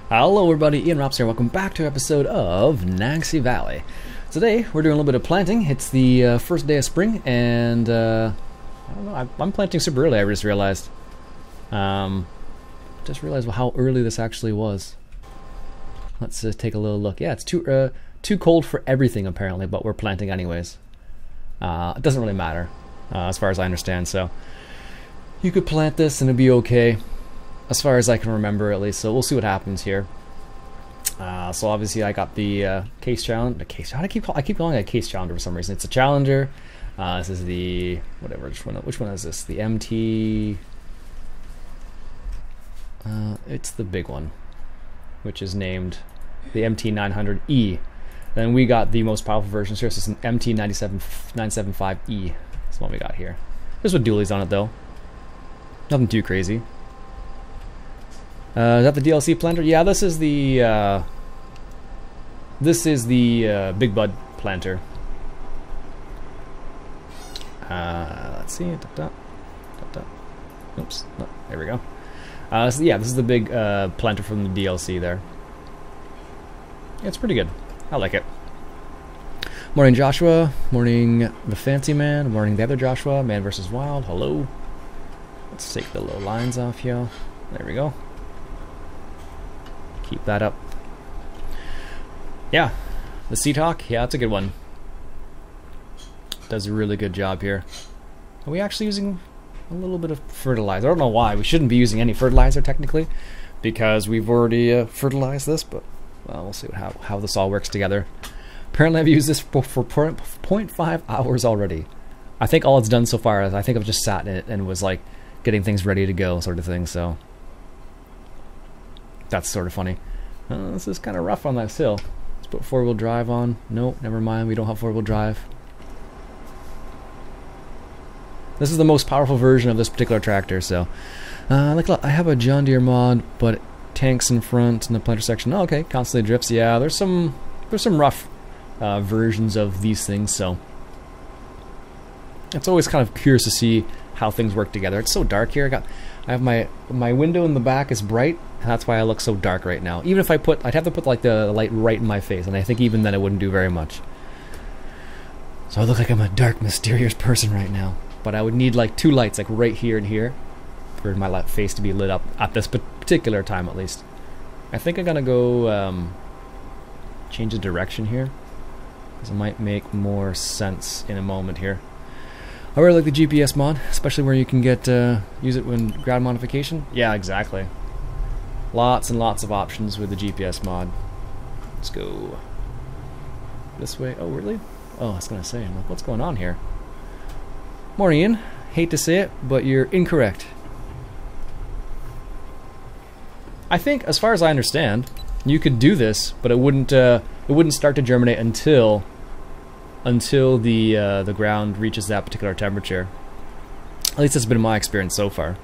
Hello everybody, Iain Robson here. Welcome back to an episode of Nagce Valley. Today we're doing a little bit of planting. It's the first day of spring, and I don't know, I'm planting super early. I just realized. How early this actually was. Let's take a little look. Yeah, it's too cold for everything apparently, but we're planting anyways. It doesn't really matter as far as I understand. So you could plant this and it'd be okay. As far as I can remember, at least. So we'll see what happens here. So obviously, I got the case challenge. I keep calling it a case challenger for some reason. It's a challenger. This is the whatever. Which one is this? The MT. It's the big one, which is named the MT900E. Then we got the most powerful version. So this is an MT975E. That's what we got here. There's with dualies on it though. Nothing too crazy. Is that the DLC planter? Yeah, this is the Big Bud planter. Let's see. Oops. No, there we go. So yeah, this is the big planter from the DLC there. Yeah, it's pretty good. I like it. Morning, Joshua. Morning, the Fancy Man. Morning, the other Joshua. Man vs. Wild. Hello. Let's take the little lines off here. There we go. Keep that up. Yeah, the Sea-Talk, yeah, that's a good one. Does a really good job here. Are we actually using a little bit of fertilizer? I don't know why. We shouldn't be using any fertilizer technically, because we've already fertilized this, but well, we'll see how this all works together. Apparently I've used this for 0.5 hours already. I think all it's done so far is I think I've just sat in it and was like getting things ready to go sort of thing, so that's sort of funny. This is kind of rough on that hill. Let's put four-wheel drive on. Nope, never mind. We don't have four-wheel drive. This is the most powerful version of this particular tractor. So, like I have a John Deere mod, but tanks in front in the planter section. Oh, okay, constantly drifts. Yeah, there's some rough versions of these things. So it's always kind of curious to see how things work together. It's so dark here. I have my window in the back is bright, and that's why I look so dark right now. Even if I'd have to put like the light right in my face, and I think even then it wouldn't do very much. So I look like I'm a dark, mysterious person right now. But I would need like two lights, like right here and here, for my face to be lit up at this particular time at least. I think I'm gonna go change the direction here, because it might make more sense in a moment here. I really like the GPS mod, especially where you can get use it when ground modification. Yeah, exactly. Lots and lots of options with the GPS mod. Let's go this way. Oh, really? Oh, I was gonna say, I'm like, what's going on here? Morning, Iain. Hate to say it, but you're incorrect. I think, as far as I understand, you could do this, but it wouldn't start to germinate until the ground reaches that particular temperature. At least that's been my experience so far.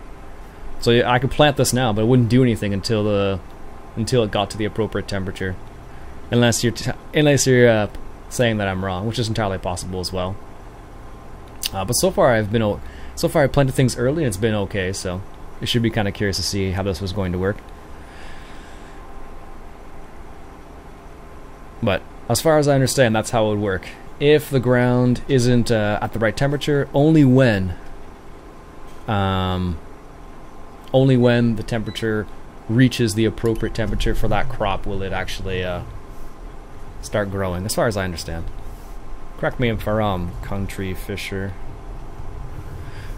So yeah, I could plant this now, but it wouldn't do anything until it got to the appropriate temperature, unless you're saying that I'm wrong, which is entirely possible as well. But so far I've planted things early and it's been okay. So it should be kind of curious to see how this was going to work. But as far as I understand, that's how it would work. If the ground isn't at the right temperature, only when the temperature reaches the appropriate temperature for that crop will it actually start growing, as far as I understand. Correct me if I'm wrong, Country Fisher.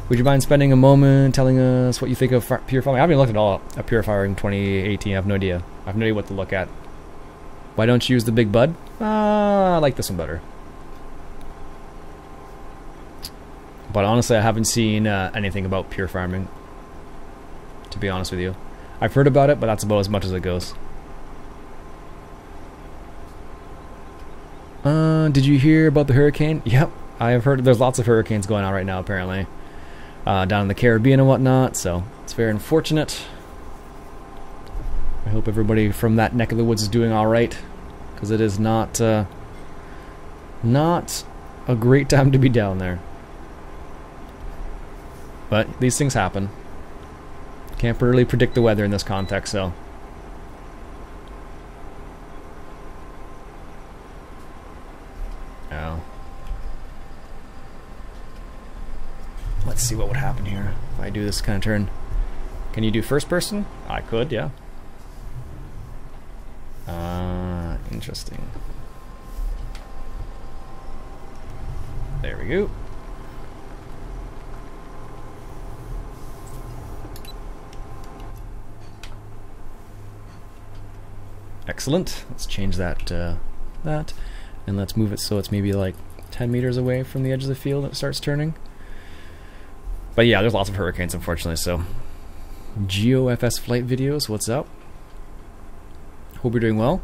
Would you mind spending a moment telling us what you think of pure farming? I haven't looked at all at pure farming in 2018. I have no idea. I have no idea what to look at. Why don't you use the Big Bud? I like this one better. But honestly, I haven't seen anything about pure farming, to be honest with you. I've heard about it, but that's about as much as it goes. Did you hear about the hurricane? Yep, I have heard there's lots of hurricanes going on right now, apparently. Down in the Caribbean and whatnot, so it's very unfortunate. I hope everybody from that neck of the woods is doing alright, because it is not a great time to be down there. But these things happen. Can't really predict the weather in this context, so see what would happen here if I do this kind of turn. Can you do first person? I could, yeah. Interesting. There we go. Excellent. Let's change that and let's move it so it's maybe like 10 meters away from the edge of the field and it starts turning. But yeah, there's lots of hurricanes, unfortunately, so GOFS flight videos, what's up? Hope you're doing well.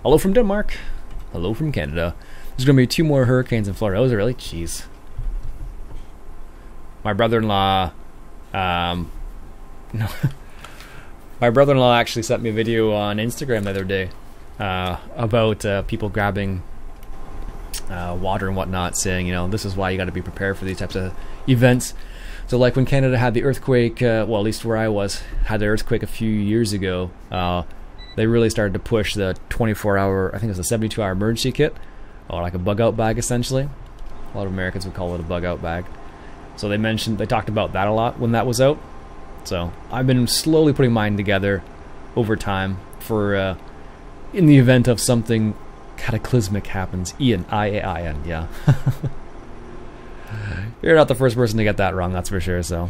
Hello from Denmark. Hello from Canada. There's going to be 2 more hurricanes in Florida. Oh, is it really? Jeez. My brother-in-law, no. My brother-in-law actually sent me a video on Instagram the other day about people grabbing water and whatnot, saying, you know, this is why you got to be prepared for these types of events. So like when Canada had the earthquake, well, at least where I was, had the earthquake a few years ago, they really started to push the 24-hour, I think it was a 72-hour emergency kit, or like a bug-out bag, essentially. A lot of Americans would call it a bug-out bag. So they talked about that a lot when that was out. So I've been slowly putting mine together over time for in the event of something cataclysmic happens. Iain, I-A-I-N, yeah. You're not the first person to get that wrong, that's for sure, so.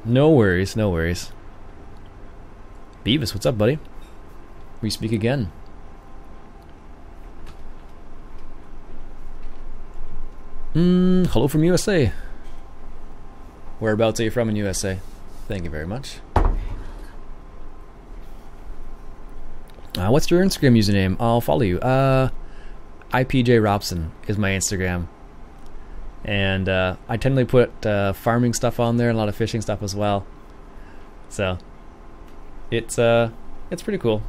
No worries, no worries. Beavis, what's up, buddy? We speak again. Hello from USA. Whereabouts are you from in USA? Thank you very much. What's your Instagram username? I'll follow you. IPJ Robson is my Instagram. And I tend to put farming stuff on there and a lot of fishing stuff as well. So it's pretty cool.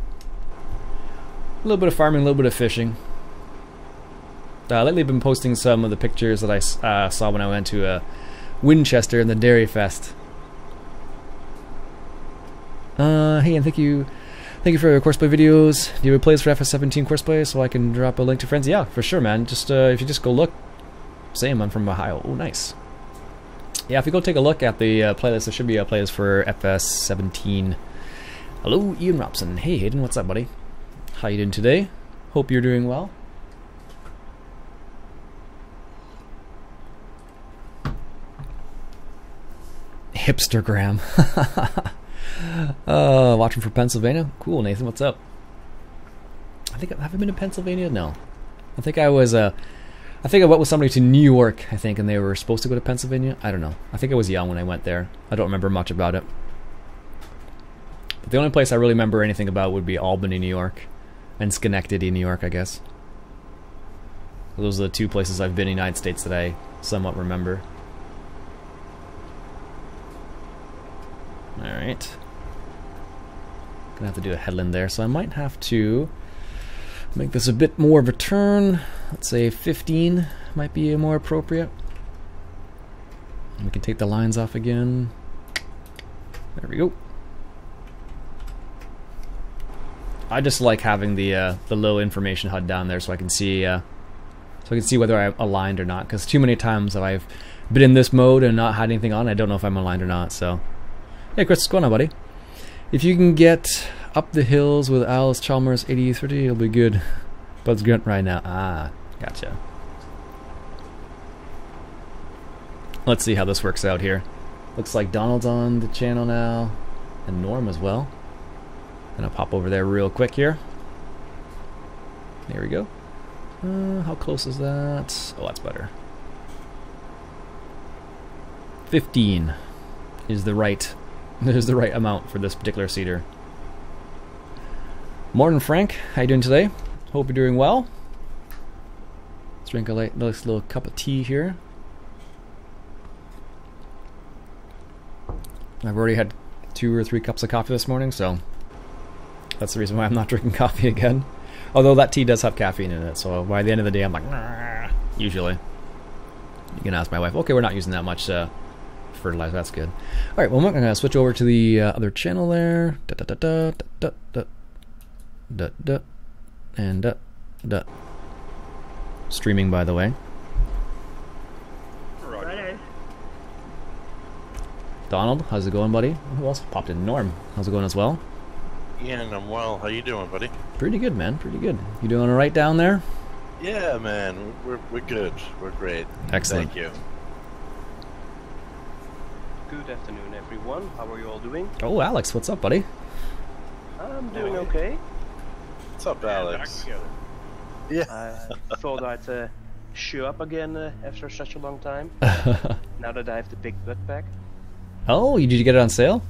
A little bit of farming, a little bit of fishing. Lately I've been posting some of the pictures that I saw when I went to Winchester in the Dairy Fest. Hey, and thank you for your courseplay videos. Do you have a playlist for FS17 courseplay so I can drop a link to friends? Yeah, for sure, man. Just if you just go look. Same, I'm from Ohio. Oh, nice. Yeah, if you go take a look at the playlist, there should be a playlist for FS17. Hello, Ian Robson. Hey, Hayden, what's up, buddy? How you doing today? Hope you're doing well. Hipstergram. Watching from Pennsylvania. Cool, Nathan. What's up? Have I been to Pennsylvania? No. I think I was. I think I went with somebody to New York. I think, and they were supposed to go to Pennsylvania. I don't know. I think I was young when I went there. I don't remember much about it. But the only place I really remember anything about would be Albany, New York, and Schenectady, New York, I guess. Those are the 2 places I've been in the United States that I somewhat remember. Alright. Gonna have to do a headland there, so I might have to make this a bit more of a turn. Let's say 15 might be more appropriate. And we can take the lines off again. There we go. I just like having the little information HUD down there so I can see whether I'm aligned or not. Because too many times that I've been in this mode and not had anything on, I don't know if I'm aligned or not. So. Hey Chris, what's going on, buddy? If you can get up the hills with Alice Chalmers 8030, it'll be good. Bud's grunt right now. Ah, gotcha. Let's see how this works out here. Looks like Donald's on the channel now, and Norm as well. Gonna pop over there real quick here. There we go. How close is that? Oh, that's better. 15 is the right. There's the right amount for this particular cedar. Morning, Frank. How you doing today? Hope you're doing well. Let's drink a nice little cup of tea here. I've already had 2 or 3 cups of coffee this morning, so that's the reason why I'm not drinking coffee again. Although that tea does have caffeine in it, so by the end of the day I'm like, nah, usually. You can ask my wife. Okay, we're not using that much fertilizer, that's good. Alright, well, I'm going to switch over to the other channel there. And streaming, by the way. Righto. Donald, how's it going, buddy? Who else popped in? Norm, how's it going as well? Ian, I'm well. How you doing, buddy? Pretty good, man. Pretty good. You doing all right down there? Yeah, man. We're good. We're great. Excellent. Thank you. Good afternoon, everyone. How are you all doing? Oh, Alex, what's up, buddy? I'm doing okay. What's up, Alex? Yeah. I thought I'd show up again after such a long time. Now that I have the big butt pack. Oh, did you get it on sale?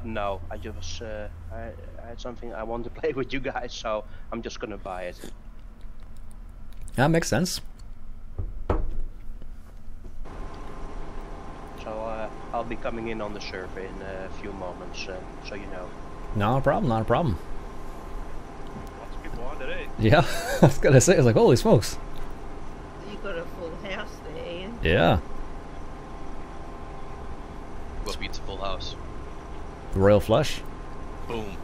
No, I just I had something I want to play with you guys, so I'm just gonna buy it. That makes sense. So I'll be coming in on the server in a few moments, so you know. Not a problem, not a problem. Lots of people on today. Yeah, I was gonna say, I was like, holy smokes. You got a full house there, Ian. Yeah. What beats a full house? Royal Flush. Boom.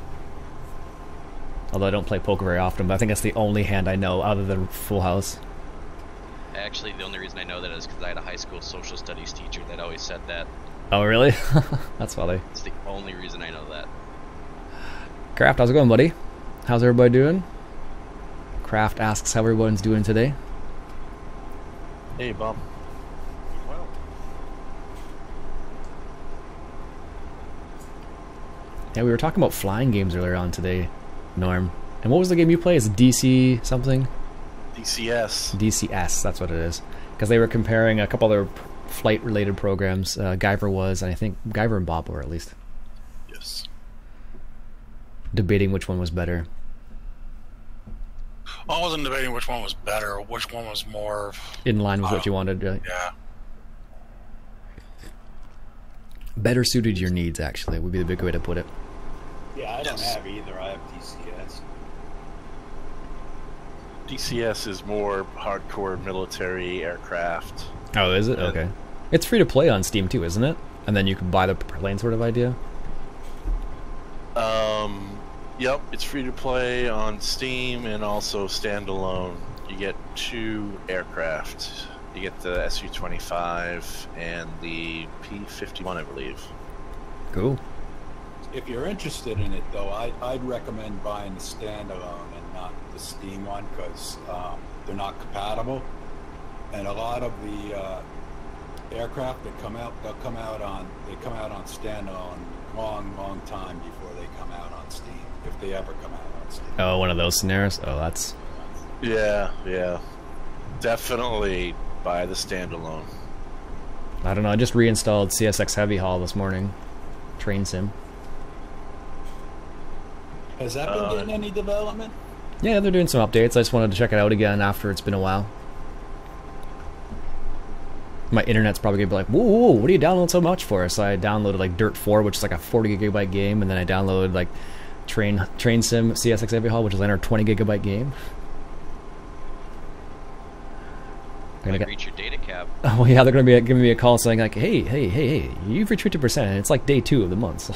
Although I don't play poker very often, but I think that's the only hand I know other than Full House. Actually, the only reason I know that is because I had a high school social studies teacher that always said that. Oh, really? That's funny. It's the only reason I know that. Kraft, how's it going, buddy? How's everybody doing? Kraft asks how everyone's doing today. Hey, Bob. Well, Yeah, we were talking about flying games earlier on today, Norm. And what was the game you play? Is it DC something? DCS. DCS, that's what it is. Because they were comparing a couple other flight-related programs. Guyver was, and I think Guyver and Bob were at least. Yes. Debating which one was better. Well, I wasn't debating which one was better, which one was more... In line with what you wanted, right? Yeah. Better suited to your needs, actually, would be the big way to put it. Yeah, I don't have either. I have DCS. DCS is more hardcore military aircraft. Oh, is it? Okay. It's free to play on Steam too, isn't it? And then you can buy the plane sort of idea? Yep, it's free to play on Steam and also standalone. You get 2 aircraft. You get the Su-25 and the P-51, I believe. Cool. If you're interested in it, though, I'd recommend buying the standalone and not the Steam one because they're not compatible. And a lot of the aircraft that come out, they come out on standalone long time before they come out on Steam, if they ever come out on Steam. Oh, one of those scenarios? Oh, that's... Yeah. Definitely buy the standalone. I don't know, I just reinstalled CSX Heavy Haul this morning. Train sim. Has that been getting any development? Yeah, they're doing some updates. I just wanted to check it out again after it's been a while. My internet's probably gonna be like, whoa, what do you download so much for? So I downloaded like Dirt 4, which is like a 40 gigabyte game, and then I downloaded like Train Sim CSX Heavy Haul, which is like a 20 gigabyte game. I'm gonna reach your data cap. Oh yeah, they're gonna be giving me a call saying like, hey, you've reached 50%, and it's like day 2 of the month. So.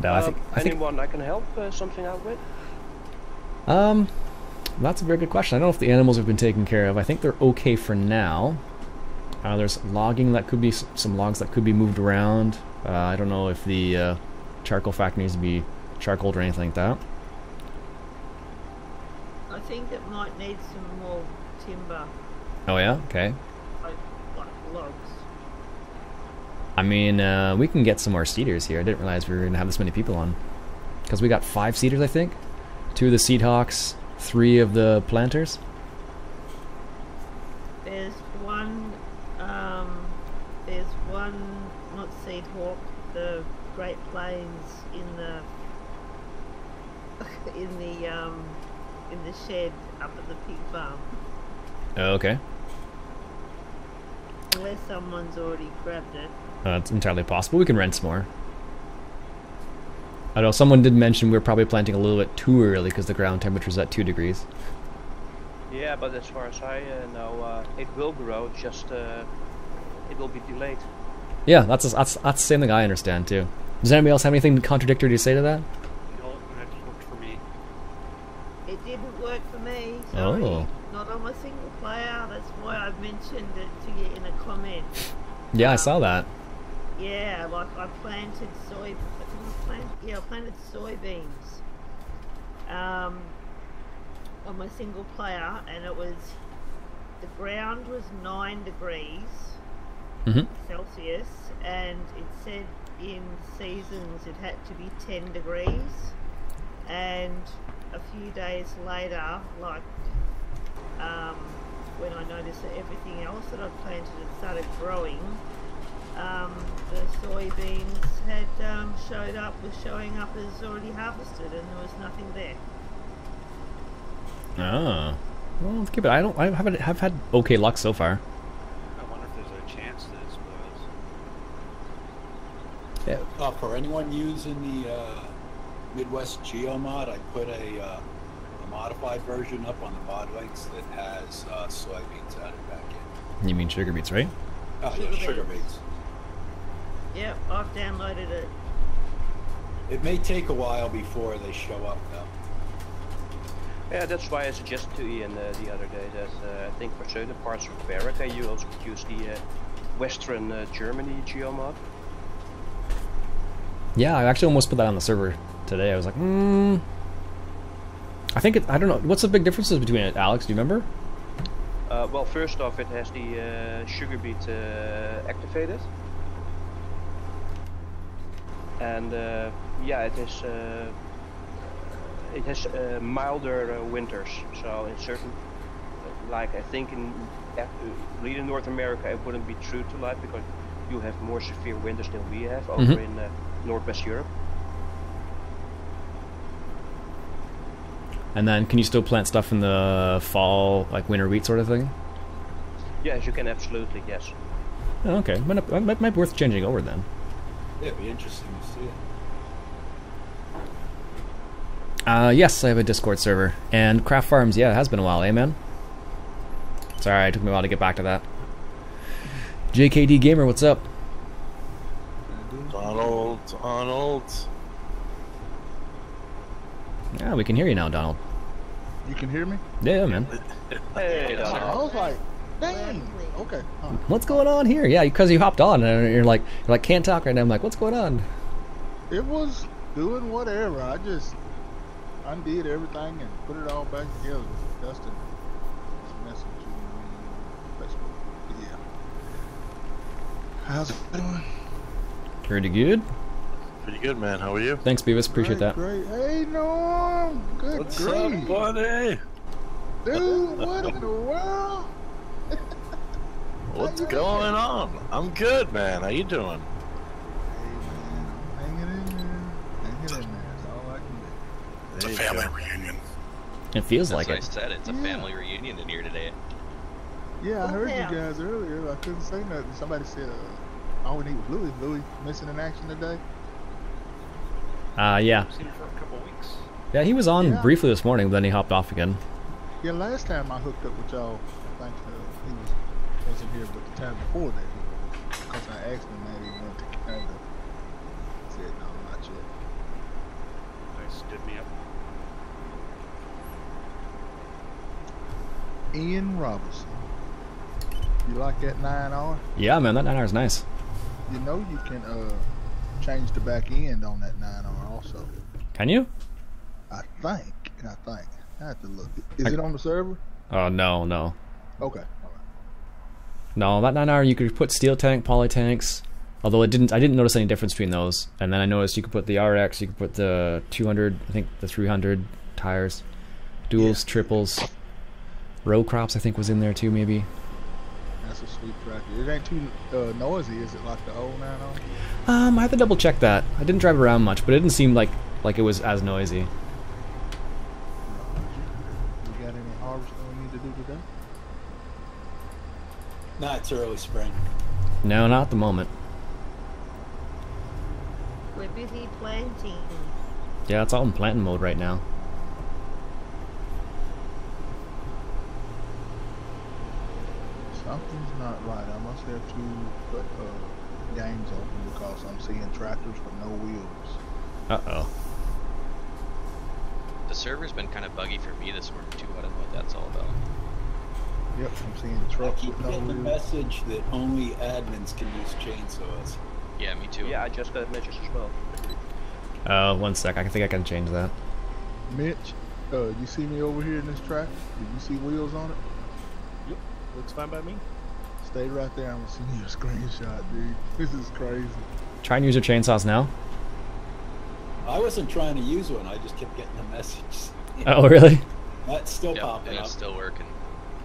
No, I think anyone I can help something out with? That's a very good question. I don't know if the animals have been taken care of. I think they're okay for now. There's logging that could be some logs that could be moved around. I don't know if the charcoal factory needs to be charcoaled or anything like that. I think it might need some more timber, Oh yeah, okay. like logs. I mean, we can get some more seeders here. I didn't realize we were gonna have this many people on, because we got 5 seeders, I think. 2 of the Seedhawks, 3 of the planters. There's one, not Seedhawk, the Great Plains in the in the shed up at the pig farm. Oh, okay. Unless someone's already grabbed it. It's entirely possible. We can rent some more. I know someone did mention we were probably planting a little bit too early because the ground temperature's at 2 degrees. Yeah, but as far as I know, it will grow, just it will be delayed. Yeah, that's the same thing I understand too. Does anybody else have anything contradictory to say to that? No, that worked for me. It didn't work for me, sorry. Oh. Not on my single player, that's why I mentioned it to you in a comment. Yeah, I saw that. Yeah, like I planted I planted soybeans on my single player, and it was, the ground was 9 degrees Celsius, and it said in seasons it had to be 10 degrees, and a few days later, like when I noticed that everything else that I'd planted had started growing, the soybeans had showing up as already harvested, and there was nothing there. Oh. Well, let's keep it. I've had okay luck so far. I wonder if there's a chance that it spoils. Yeah. For anyone using the Midwest Geomod, I put a modified version up on the mod links that has soybeans added back in. You mean sugar beets, right? Oh, yeah, sugar beets. Yep, I've downloaded it. It may take a while before they show up, though. Yeah, that's why I suggested to Ian the other day that I think for certain parts of America you also could use the Western Germany geomod. Yeah, I actually almost put that on the server today. I was like, I don't know. What's the big differences between it, Alex? Do you remember? Well, first off, it has the sugar beet activated. And yeah, it has milder winters. So in certain, like I think in really North America, it wouldn't be true to life because you have more severe winters than we have over in Northwest Europe. And then, can you still plant stuff in the fall, like winter wheat sort of thing? Yes, you can absolutely, yes. Oh, okay, might be worth changing over then. Yeah, it'd be interesting to see it. Yes, I have a Discord server. And Craft Farms, yeah, it has been a while, eh, man? Sorry, it took me a while to get back to that. JKD Gamer, what's up? Donald. Yeah, we can hear you now, Donald. You can hear me? Yeah, man. Hey, I was like, dang. Okay. What's going on here? Yeah, because you hopped on and you're like, can't talk right now. I'm like, what's going on? It was doing whatever. I just undid everything and put it all back together. Dustin was messaging me on Facebook. Yeah. How's it doing? Pretty good. Pretty good, man. How are you? Thanks, Beavis. Appreciate that. Great. Hey, Norm. Good What's grief. up, buddy? Dude, what in the world? What's going on? I'm good, man. How you doing? Hey, man. I'm hanging in there. Hanging in there. That's all I can do. It's a family reunion. It feels That's like what it. I said. It's a family reunion in here today. Yeah, I heard Yeah. you guys earlier. I couldn't say nothing. Somebody said, all we need was Louis. Louis missing in action today. Yeah. I've seen him for a couple weeks. Yeah, he was on Yeah. briefly this morning, but then he hopped off again. Yeah, last time I hooked up with y'all, I think he wasn't here, but the time before that he was. Because I asked him that he wanted to Canada. He said, no, not yet. They stood me up. Ian Robson. You like that 9R? Yeah, man, that 9R is nice. You know you can change the back end on that 9R also. Can you? I think. I have to look. Is it on the server? Oh, no. Okay. All right. No, that 9R, you could put steel tank, poly tanks. Although I didn't notice any difference between those. And then I noticed you could put the RX, you could put the 200, I think the 300 tires, duals, triples, row crops I think was in there too maybe. That's a sweet tractor. It ain't too noisy, is it, like the old 9R? I have to double check that. I didn't drive around much, but it didn't seem like it was as noisy. You got any harvesting we need to do today? Nah, it's early spring. No, not at the moment. We're busy planting. Yeah, it's all in planting mode right now. Something's not right. I must have to put games open because I'm seeing tractors with no wheels. Uh-oh. The server's been kind of buggy for me this morning too. I don't know what that's all about. Yep, I'm seeing I trucks keep with no getting the wheels. message that only admins can use chainsaws. Yeah, me too. Yeah, I just got messages as well. 1 sec. I think I can change that. Mitch, you see me over here in this track? Did you see wheels on it? Yep, looks fine by me. Stay right there. I'm gonna send you a screenshot, dude. This is crazy. Try and use your chainsaws now. I wasn't trying to use one. I just kept getting the message. Oh, really? That's still Yep, popping and up. it's still working.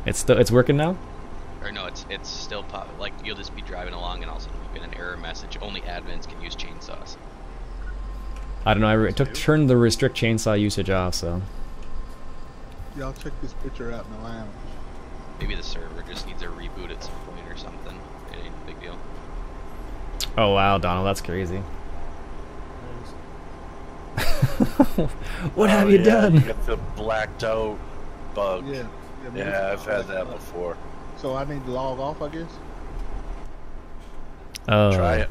It's working now. Or no, it's still pop. Like you'll just be driving along and also you'll get an error message. Only admins can use chainsaws. I don't know. I turned the restrict chainsaw usage off, so. Y'all check this picture out in the lounge. Maybe the server just needs a reboot at some point or something. It ain't a big deal. Oh wow, Donald, that's crazy. What have you done? You get the blacked out bug. Yeah. Yeah, I've had that before. So I need to log off, I guess. Try it.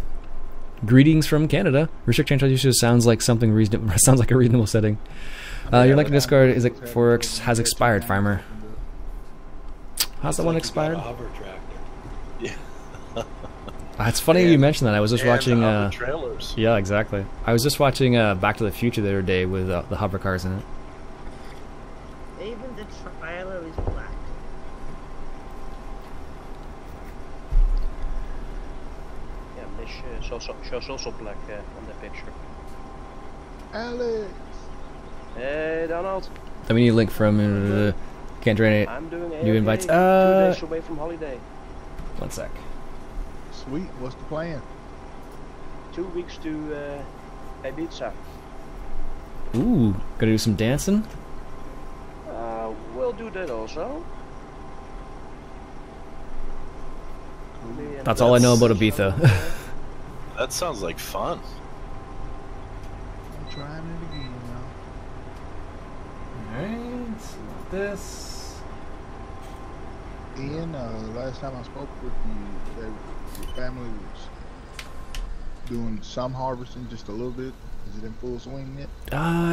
Greetings from Canada. Restrict chainsaw usage sounds like something reasonable. Sounds like a reasonable setting. Your link to Discord has expired, Farmer. How's that one expired? A hover tractor. It's funny you mentioned that. I was just watching. Trailers. Yeah, exactly. I was just watching Back to the Future the other day with the hover cars in it. Even the trailer is black. Yeah, this shows also black on the picture. Alex. Hey, Donald. Let me need a link from. Can't join it. I'm doing New AFK, invites. 2 days away from holiday. 1 sec. Sweet. What's the plan? 2 weeks to Ibiza. Ooh, gonna do some dancing. We'll do that also. That's all I know about Ibiza. That sounds like fun. I'm trying it again now. Alright, this. Ian, last time I spoke with you, your family was doing some harvesting, just a little bit. Is it in full swing yet?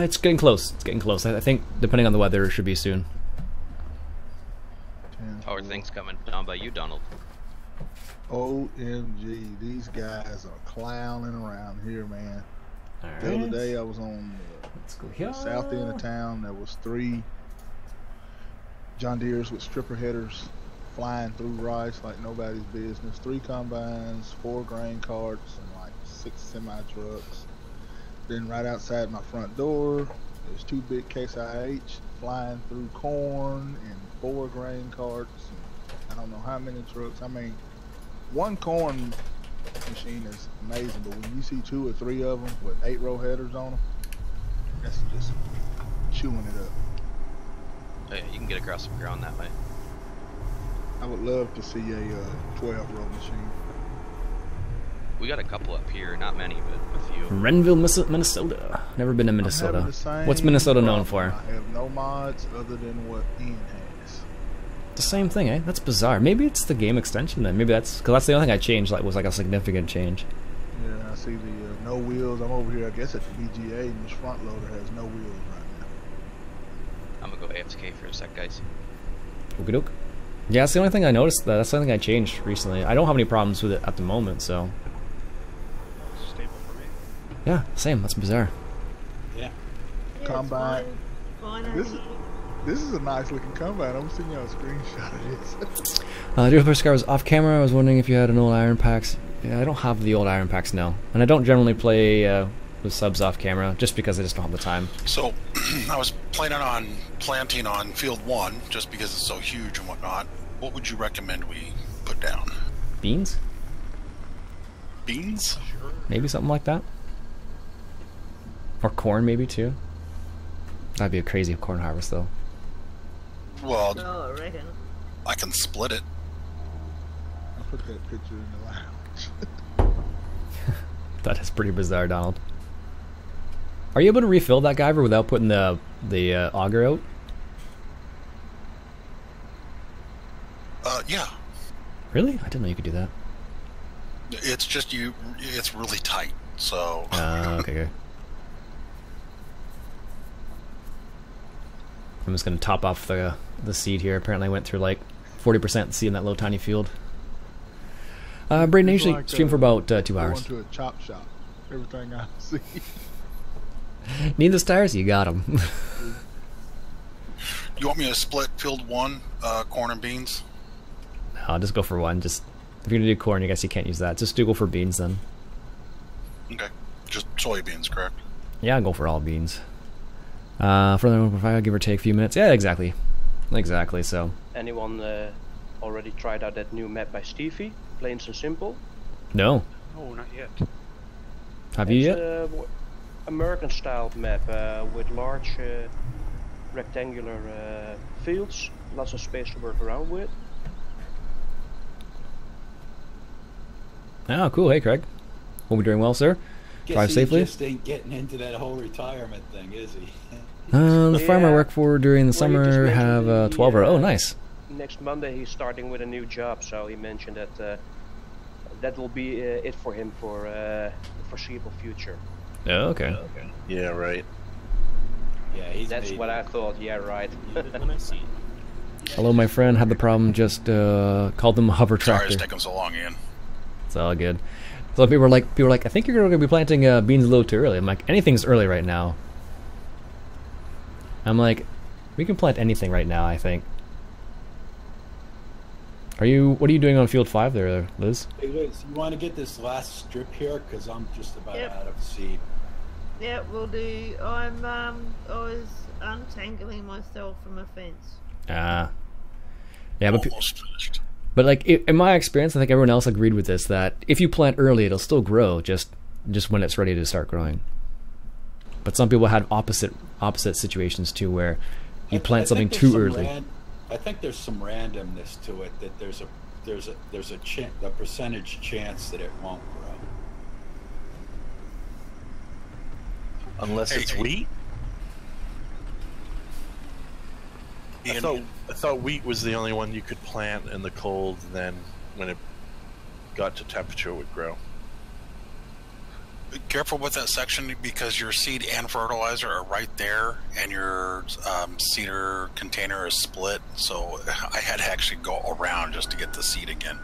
It's getting close. It's getting close. I think, depending on the weather, it should be soon. How are things coming down by you, Donald? OMG, these guys are clowning around here, man. Alright. The other day I was on Let's go the here. south end of town. There was 3 John Deeres with stripper headers flying through rice like nobody's business. 3 combines, 4 grain carts, and like 6 semi trucks. Then right outside my front door, there's 2 big Case IH flying through corn and 4 grain carts. And I don't know how many trucks. I mean, one corn machine is amazing, but when you see 2 or 3 of them with 8 row headers on them, that's just chewing it up. Oh yeah, you can get across some ground that way. I would love to see a 12 row machine. We got a couple up here, not many, but a few. Renville, Minnesota. Never been to Minnesota. What's Minnesota known for? I have no mods other than what Ian has. The same thing, eh? That's bizarre. Maybe it's the game extension then. Maybe that's because that's the only thing I changed. Like was like a significant change. Yeah, I see the no wheels. I'm over here, I guess, at the VGA, and this front loader has no wheels right now. I'm gonna go AFK for a sec, guys. Okie doke. Yeah, that's the only thing I noticed. That's something I changed recently. I don't have any problems with it at the moment, so. Stable for me. Yeah, same. That's bizarre. Yeah. Yeah, Combine. it's fine over This- here. This is a nice looking combine. I'm sending y'all a screenshot of this. Dear Scar was off camera. I was wondering if you had an old Iron Packs. Yeah, I don't have the old Iron Packs now, and I don't generally play with subs off camera just because I just don't have the time. So, I was planning on planting on field 1 just because it's so huge and whatnot. What would you recommend we put down? Beans? Beans? Sure. Maybe something like that. Or corn, maybe too. That'd be a crazy corn harvest, though. Well, Oh, I reckon. I can split it. I put that picture in the lounge. That is pretty bizarre, Donald. Are you able to refill that Guyver without putting the auger out? Yeah. Really? I didn't know you could do that. It's just it's really tight, so. Okay, good. I'm just gonna top off the seed here. Apparently I went through like 40% seed in that little tiny field. Braden, I It's usually like, stream for about 2 going hours. to a chop shop. Everything I see. Need the stars? You got them. You want me to split field 1, corn and beans? No, I'll just go for one. Just if you're gonna do corn, I guess you can't use that. Just do go for beans then. Okay. Just soybeans, correct? Yeah, I'll go for all beans. Further, if I give or take a few minutes. Yeah, exactly. Exactly. So. Anyone already tried out that new map by Stevie? Plain and simple. No. Oh, not yet. Have you yet? American-style map with large rectangular fields, lots of space to work around with. Oh, cool. Hey, Craig. Hope you're doing well, sir. Guess Drive he safely. just ain't getting into that whole retirement thing, is he? The farm I Yeah. work for during the Well, you just summer mentioned have the, 12 hour. Oh, nice. Next Monday he's starting with a new job, so he mentioned that that will be it for him for the foreseeable future. Oh, okay. Yeah, right. Yeah, he's That's made what I thought. Yeah, right. When I see it. Hello, my friend. Had the problem. Just called them a hover Sorry tractor. it's taking so long, Ian. It's all good. So people were like, I think you're going to be planting beans a little too early. I'm like, anything's early right now. I'm like, we can plant anything right now, I think. What are you doing on field 5 there, Liz? Hey Liz, you want to get this last strip here? Because I'm just about Yep. out of seed. Yeah, we'll do. I was untangling myself from a fence. Yeah, but Almost finished. But like in my experience, I think everyone else agreed with this, that if you plant early, it'll still grow just when it's ready to start growing. But some people had opposite situations too, where you plant something think there's too some early. I think there's some randomness to it. That there's a percentage chance that it won't grow. Unless Hey, it's hey. wheat. I Ian, thought wheat was the only one you could plant in the cold. Then, when it got to temperature, it would grow. be careful with that section because your seed and fertilizer are right there, and your seeder container is split. So I had to actually go around just to get the seed again.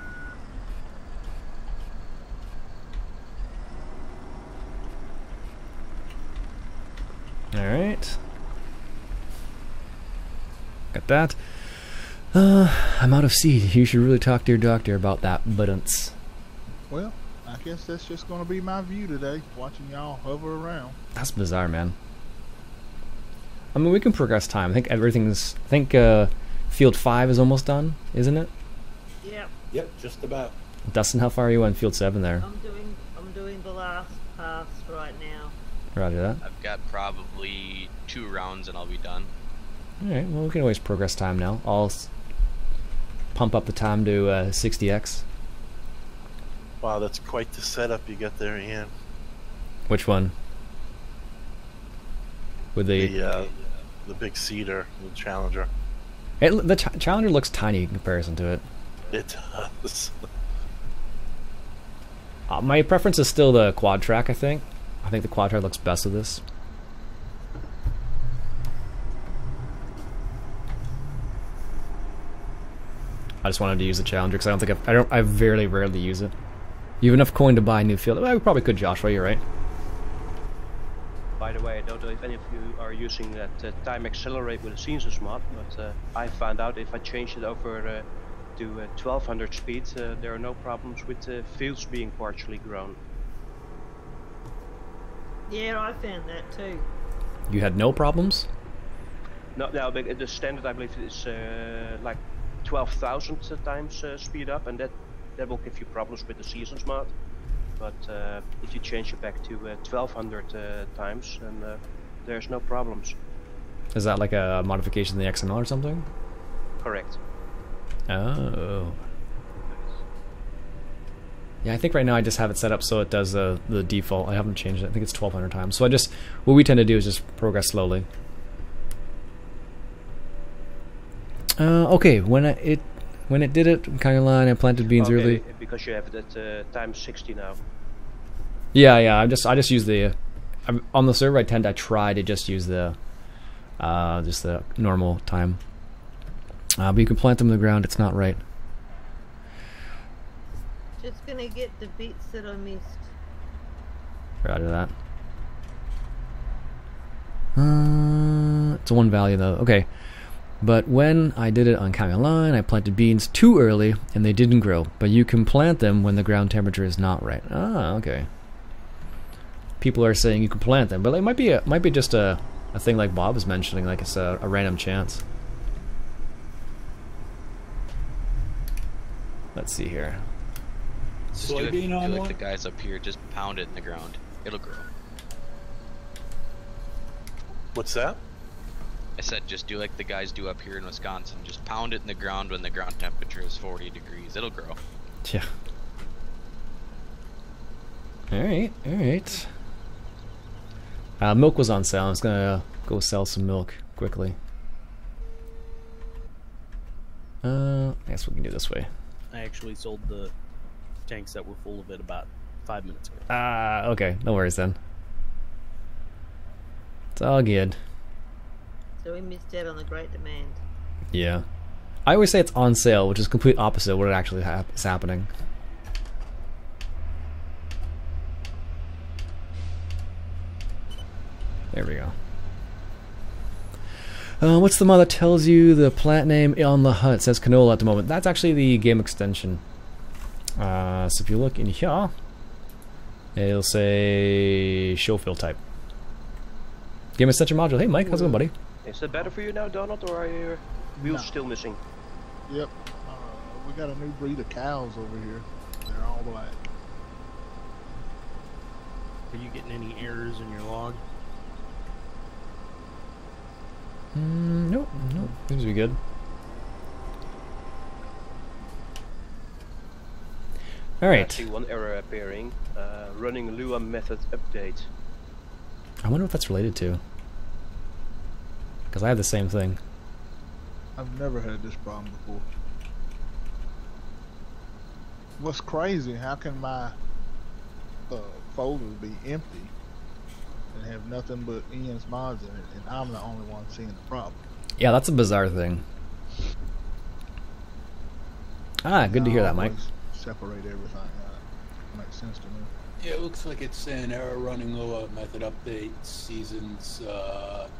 All right, got that. I'm out of seed. You should really talk to your doctor about that. Buttons. Well, I guess that's just going to be my view today, watching y'all hover around. That's bizarre, man. I mean, we can progress time. I think field 5 is almost done, isn't it? Yep, Yep, just about. Dustin, how far are you on field 7 there? I'm doing the last pass right now. Roger that. I've got probably 2 rounds and I'll be done. All right. Well, we can always progress time now. I'll pump up the time to 60x. Wow, that's quite the setup you got there, Ian. Which one? With The big cedar, the Challenger. the Challenger looks tiny in comparison to it. It does. My preference is still the quad track. I think the quad track looks best with this. I just wanted to use the Challenger because I don't think I very rarely use it. You have enough coin to buy a new field. Well, we probably could, Joshua. You're right. By the way, I don't know if any of you are using that time accelerate with the Seasons mod, but I found out if I change it over to 1200 speed, there are no problems with fields being partially grown. Yeah, I found that too. You had no problems. No, but the standard I believe is like 12,000 times speed up, and that will give you problems with the Seasons mod. But if you change it back to 1200 times, then there's no problems. Is that like a modification in the XML or something? Correct. Oh. Yeah, I think right now I just have it set up so it does the default. I haven't changed it. I think it's 1200 times. So what we tend to do is just progress slowly. Okay, when it did it, kind of line, I planted beans Okay, early. because you have it at times 60 now. Yeah. I just use on the server. I try to just use the normal time. But you can plant them in the ground. It's not right. Just gonna get the bits that I missed. Out of that. It's a 1 value though. Okay. But when I did it on county line, I planted beans too early and they didn't grow. But you can plant them when the ground temperature is not right. Ah, okay. People are saying you can plant them, but it might be just a thing like Bob was mentioning, like it's a random chance. Let's see here. Just do it, Soybean on like one? the guys up here, just pound it in the ground. It'll grow. What's that? I said just do like the guys do up here in Wisconsin. Just pound it in the ground when the ground temperature is 40 degrees. It'll grow. Yeah. Alright, alright. Milk was on sale. I was gonna go sell some milk quickly. I guess we can do it this way. I actually sold the tanks that were full of it about 5 minutes ago. Ah, okay. No worries then. It's all good. So we missed out on the great demand. Yeah. I always say it's on sale, which is complete opposite of what it actually is happening. There we go. What's the mod that tells you the plant name on the hut? It says canola at the moment. That's actually the game extension. So if you look in here, it'll say show fill type. Game extension module. Hey Mike, how's it going, buddy? Is that better for you now, Donald, or are your wheels still missing? Yep. We got a new breed of cows over here. They're all black. Are you getting any errors in your log? Nope, nope. Seems to be good. Alright. Actually, one error appearing. Running Lua method update. I wonder what that's related to. Because I have the same thing. I've never had this problem before. What's crazy, how can my folders be empty and have nothing but Ian's mods in it, and I'm the only one seeing the problem? Yeah, that's a bizarre thing. Ah, good to hear that, Mike. Separate everything out. Makes sense to me. Yeah, it looks like it's saying error running Lua method update seasons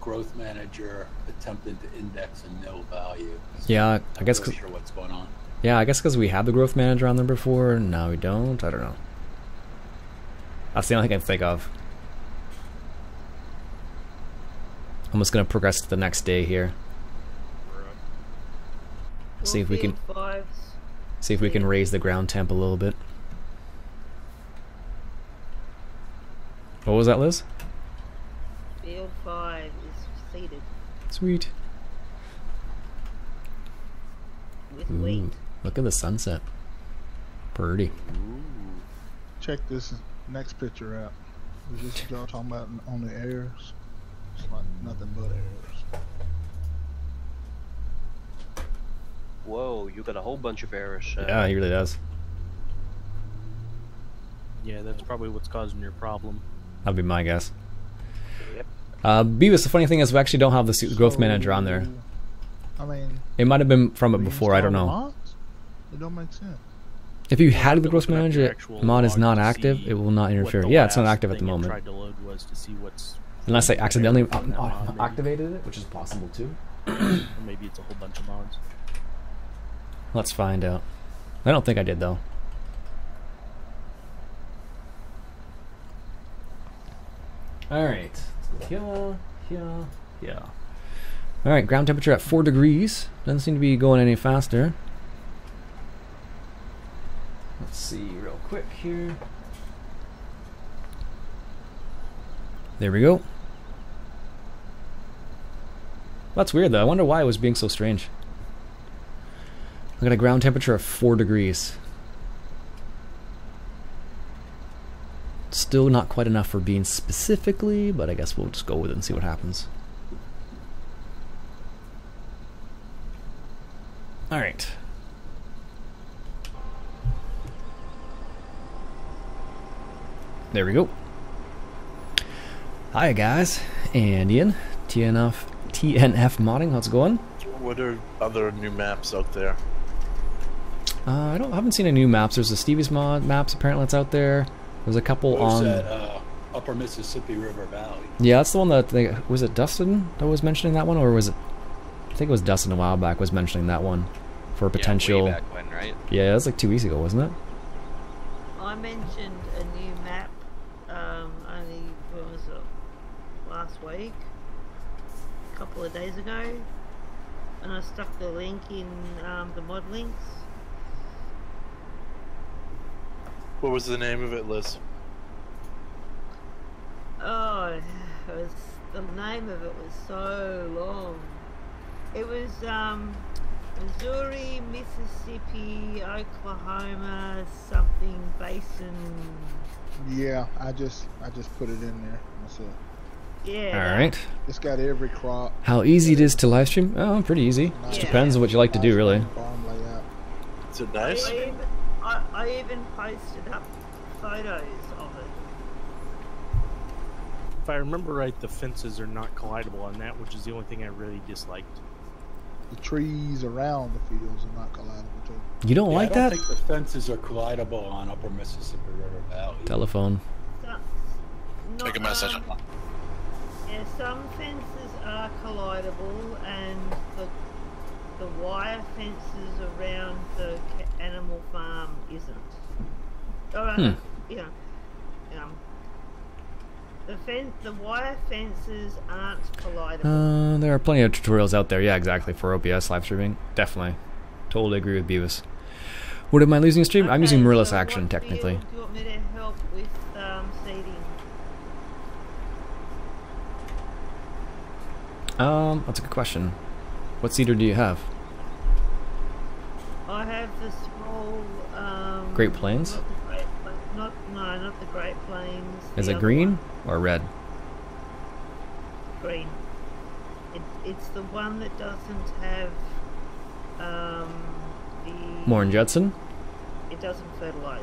growth manager attempted to index a nil value. So Yeah, I guess. I'm not sure what's going on. Yeah, I guess because we had the growth manager on there before. Now we don't. I don't know. That's the only thing I can think of. I'm just gonna progress to the next day here. See if we can. See if we can raise the ground temp a little bit. What was that, Liz? Field 5 is seeded Sweet. with wheat. Look at the sunset. Pretty. Check this next picture out. Is this what y'all talking about on the errors? It's like nothing but errors. Whoa, you got a whole bunch of errors. Yeah, he really does. Yeah, that's probably what's causing your problem. That'd be my guess. Yep. Beavis, the funny thing is we actually don't have the growth manager on there. I mean, It might have been from it before, I don't know. mods? It don't make sense. If you had the To growth open up your manager actual mod is log not to active, see it will not what interfere. the Yeah, it's not last active at the thing it moment. tried to load was to see what's Unless I accidentally from that mod, maybe. activated it, which is possible too. Or maybe it's a whole bunch of mods. Let's find out. I don't think I did though. Alright. Yeah. Alright, ground temperature at 4 degrees. Doesn't seem to be going any faster. Let's see real quick here. There we go. That's weird though. I wonder why it was being so strange. I got a ground temperature of 4 degrees. Still not quite enough for beans specifically, but I guess we'll just go with it and see what happens. Alright. There we go. Hi guys, and Ian, TNF modding, how's it going? What are other new maps out there? I haven't seen any new maps. There's the Stevie's mod maps apparently that's out there. There's a couple on that Upper Mississippi River Valley. Yeah, that's the one that was it Dustin that was mentioning that one, or was it? I think it was Dustin a while back was mentioning that one for potential. Yeah, way back when, right? Yeah, that was like 2 weeks ago, wasn't it? I mentioned a new map only, when was it, last week? A couple of days ago. And I stuck the link in the mod links. What was the name of it, Liz? Oh, the name of it was so long. It was Missouri, Mississippi, Oklahoma, something basin. Yeah, I just put it in there. That's it. Yeah. All right. It's got every crop. How easy it is to live stream? Oh, pretty easy. Nice. Just depends on what you like to do, really. Farm layout. Is it nice? I even posted up photos of it. If I remember right, the fences are not collidable on that, which is the only thing I really disliked. The trees around the fields are not collidable too. You don't like I that? don't think the fences are collidable on Upper Mississippi River Valley. Telephone. Take a message. Yeah, some fences are collidable, and the wire fences around the animal farm isn't. Alright, the wire fences aren't collidable. There are plenty of tutorials out there. Yeah, exactly, for OBS live streaming. Definitely. Totally agree with Beavis. What am I losing stream? I'm using mirrorless action, technically. Do you want me to help with seeding? That's a good question. What seeder do you have? I have the small Great Plains? Not the Great Plains. Is the it other green one. or red? Green. It's the one that doesn't have the... More in Judson? It doesn't fertilize.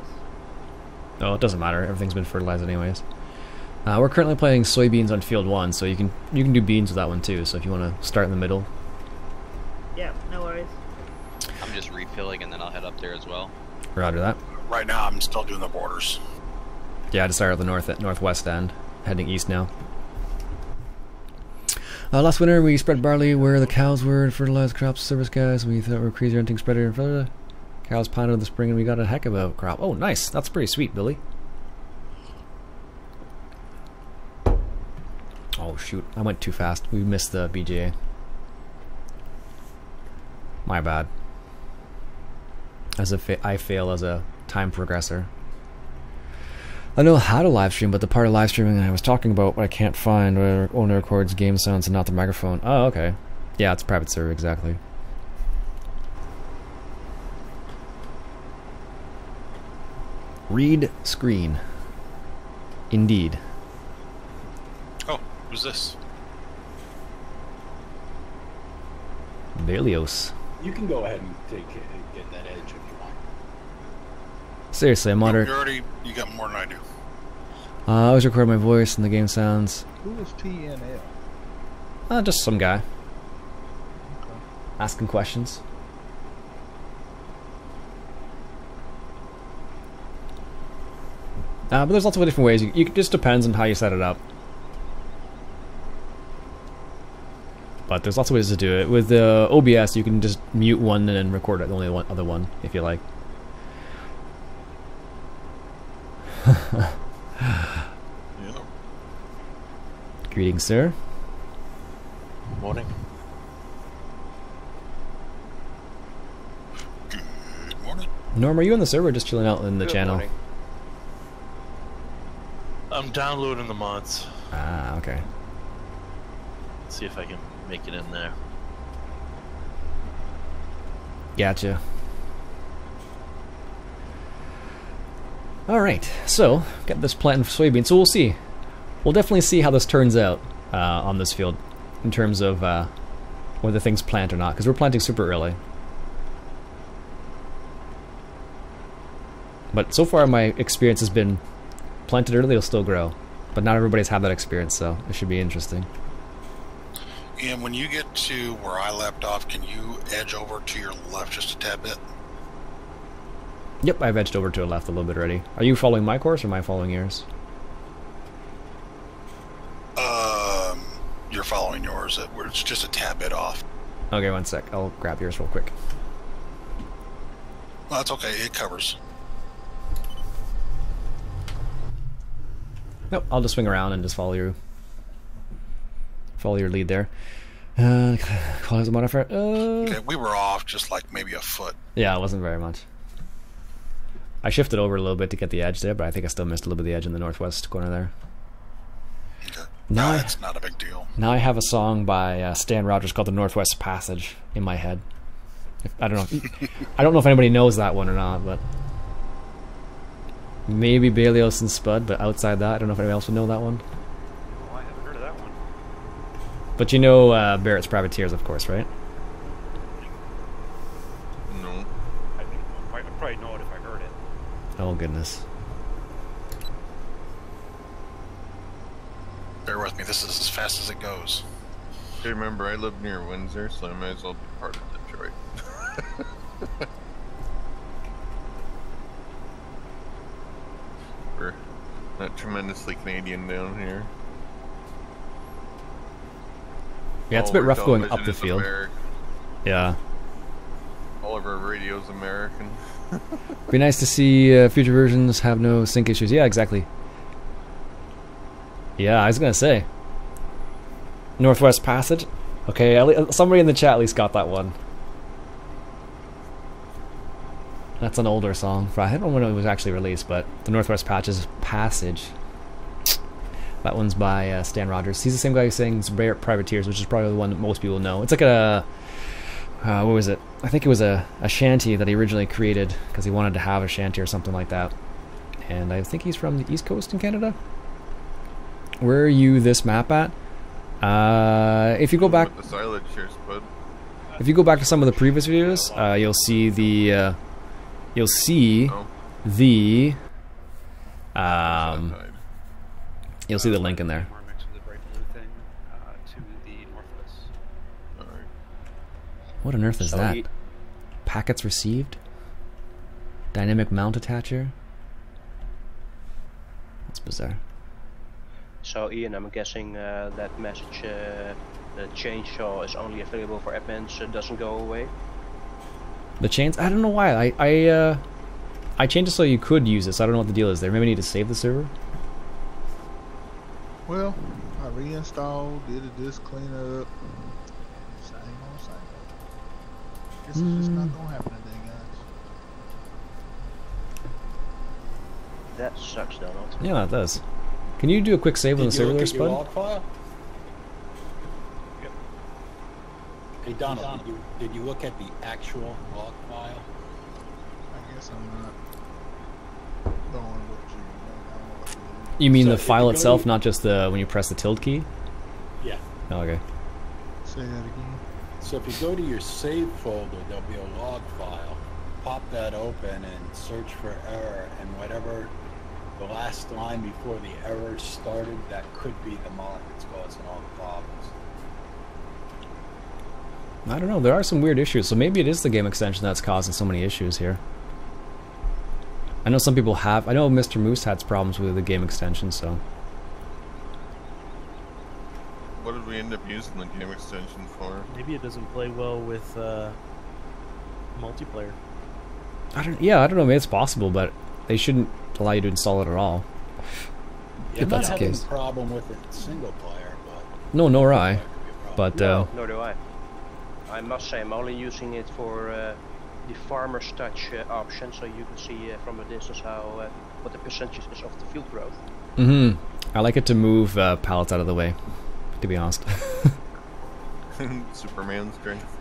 Oh, it doesn't matter. Everything's been fertilized anyways. We're currently playing soybeans on field 1, so you can do beans with that one too. So if you want to start in the middle. Yeah, no worries. I'm just refilling and then I'll head up there as well. Roger that. Right now, I'm still doing the borders. Yeah, I just started at the northwest end, heading east now. Last winter we spread barley where the cows were and fertilized crops, service guys. We thought we were crazy hunting spreader and fertilizer. Cows planted in the spring and we got a heck of a crop. Oh, nice. That's pretty sweet, Billy. Oh shoot, I went too fast. We missed the BGA. My bad. I fail as a time progressor. I know how to live stream, but the part of live streaming I was talking about what I can't find where only records game sounds and not the microphone. Oh, okay. Yeah, it's a private server, exactly. Read screen. Indeed. Oh, who's this? Belios. You can go ahead and get that edge if you want. Seriously, I'm You got more than I do. I always record my voice and the game sounds. Who is TNL? Just some guy. Okay. Asking questions. But there's lots of different ways. It just depends on how you set it up. But there's lots of ways to do it. With the OBS, you can just mute one and then record the only other one if you like. Yeah. Greetings, sir. Morning. Good morning. Norm, are you on the server or just chilling out in the Good channel? morning. I'm downloading the mods. Ah, okay. See if I can make it in there. Gotcha. Alright, so, got this plant of soybeans. So we'll see. We'll definitely see how this turns out on this field in terms of whether things plant or not, because we're planting super early. But so far my experience has been planted early, it'll still grow. But not everybody's had that experience, so it should be interesting. And when you get to where I left off, can you edge over to your left just a tad bit? Yep, I've edged over to the left a little bit already. Are you following my course or am I following yours? You're following yours. Where it's just a tad bit off. Okay, one sec. I'll grab yours real quick. Well, that's okay. It covers. Nope, I'll just swing around and just follow your lead there. Close the modifier. Okay, we were off just like maybe a foot. Yeah, it wasn't very much. I shifted over a little bit to get the edge there, but I think I still missed a little bit of the edge in the northwest corner there. Okay. Now That's not a big deal. Now I have a song by Stan Rogers called "The Northwest Passage" in my head. I don't know. I don't know if anybody knows that one or not, but maybe Balios and Spud. But outside that, I don't know if anybody else would know that one. Oh, I haven't heard of that one. But you know Barrett's Privateers, of course, right? No. I'd probably know it if I heard it. Oh goodness. Bear with me. This is as fast as it goes. Okay, remember, I live near Windsor, so I might as well be part of Detroit. We're not tremendously Canadian down here. Yeah, it's a bit rough going up the field. Yeah. All of our radio's American. Be nice to see future versions have no sync issues. Yeah, exactly. Yeah, I was gonna say Northwest Passage. Okay, somebody in the chat at least got that one. That's an older song. I don't know when it was actually released, but the Northwest Passage. That one's by Stan Rogers. He's the same guy who sings Privateers, which is probably the one that most people know. It's like a what was it? I think it was a shanty that he originally created because he wanted to have a shanty or something like that. And I think he's from the East Coast in Canada. Where are you this map at? If you go back, the silage here, Spud. If you go back to some of the previous videos, you'll see the you'll see the link in there. What on earth is that? Packets received? Dynamic mount attacher? That's bizarre. So Ian, I'm guessing that message, the chainsaw is only available for admins, doesn't go away? The chains? I don't know why. I changed it so you could use it, so I don't know what the deal is there. Maybe I need to save the server? Well, I reinstalled, did a disk cleanup. Same old same. Guess it's just not gonna happen today, guys. That sucks, Donald. Yeah, that does. Can you do a quick save on the server there, Spud? Log file? Yep. Hey Donald, did you look at the actual log file? I guess I'm not going with you. You mean the file itself, not just the when you press the tilde key? Yeah. Oh, okay. Say that again. So if you go to your save folder, there'll be a log file. Pop that open and search for error, and whatever the last line before the error started, that could be the mod that's causing all the problems. I don't know. There are some weird issues, so maybe it is the game extension that's causing so many issues here. I know some people have. I know Mr. Moose had problems with the game extension, so. What did we end up using the game extension for? Maybe it doesn't play well with multiplayer. I don't know. Maybe it's possible, but they shouldn't allow you to install it at all. Yeah, if that's the case. I'm not having a problem with it single player, but no, nor I. But no, nor do I. I must say I'm only using it for the farmer's touch option, so you can see from a distance how what the percentage is of the field growth. I like it to move pallets out of the way, to be honest. Superman strength.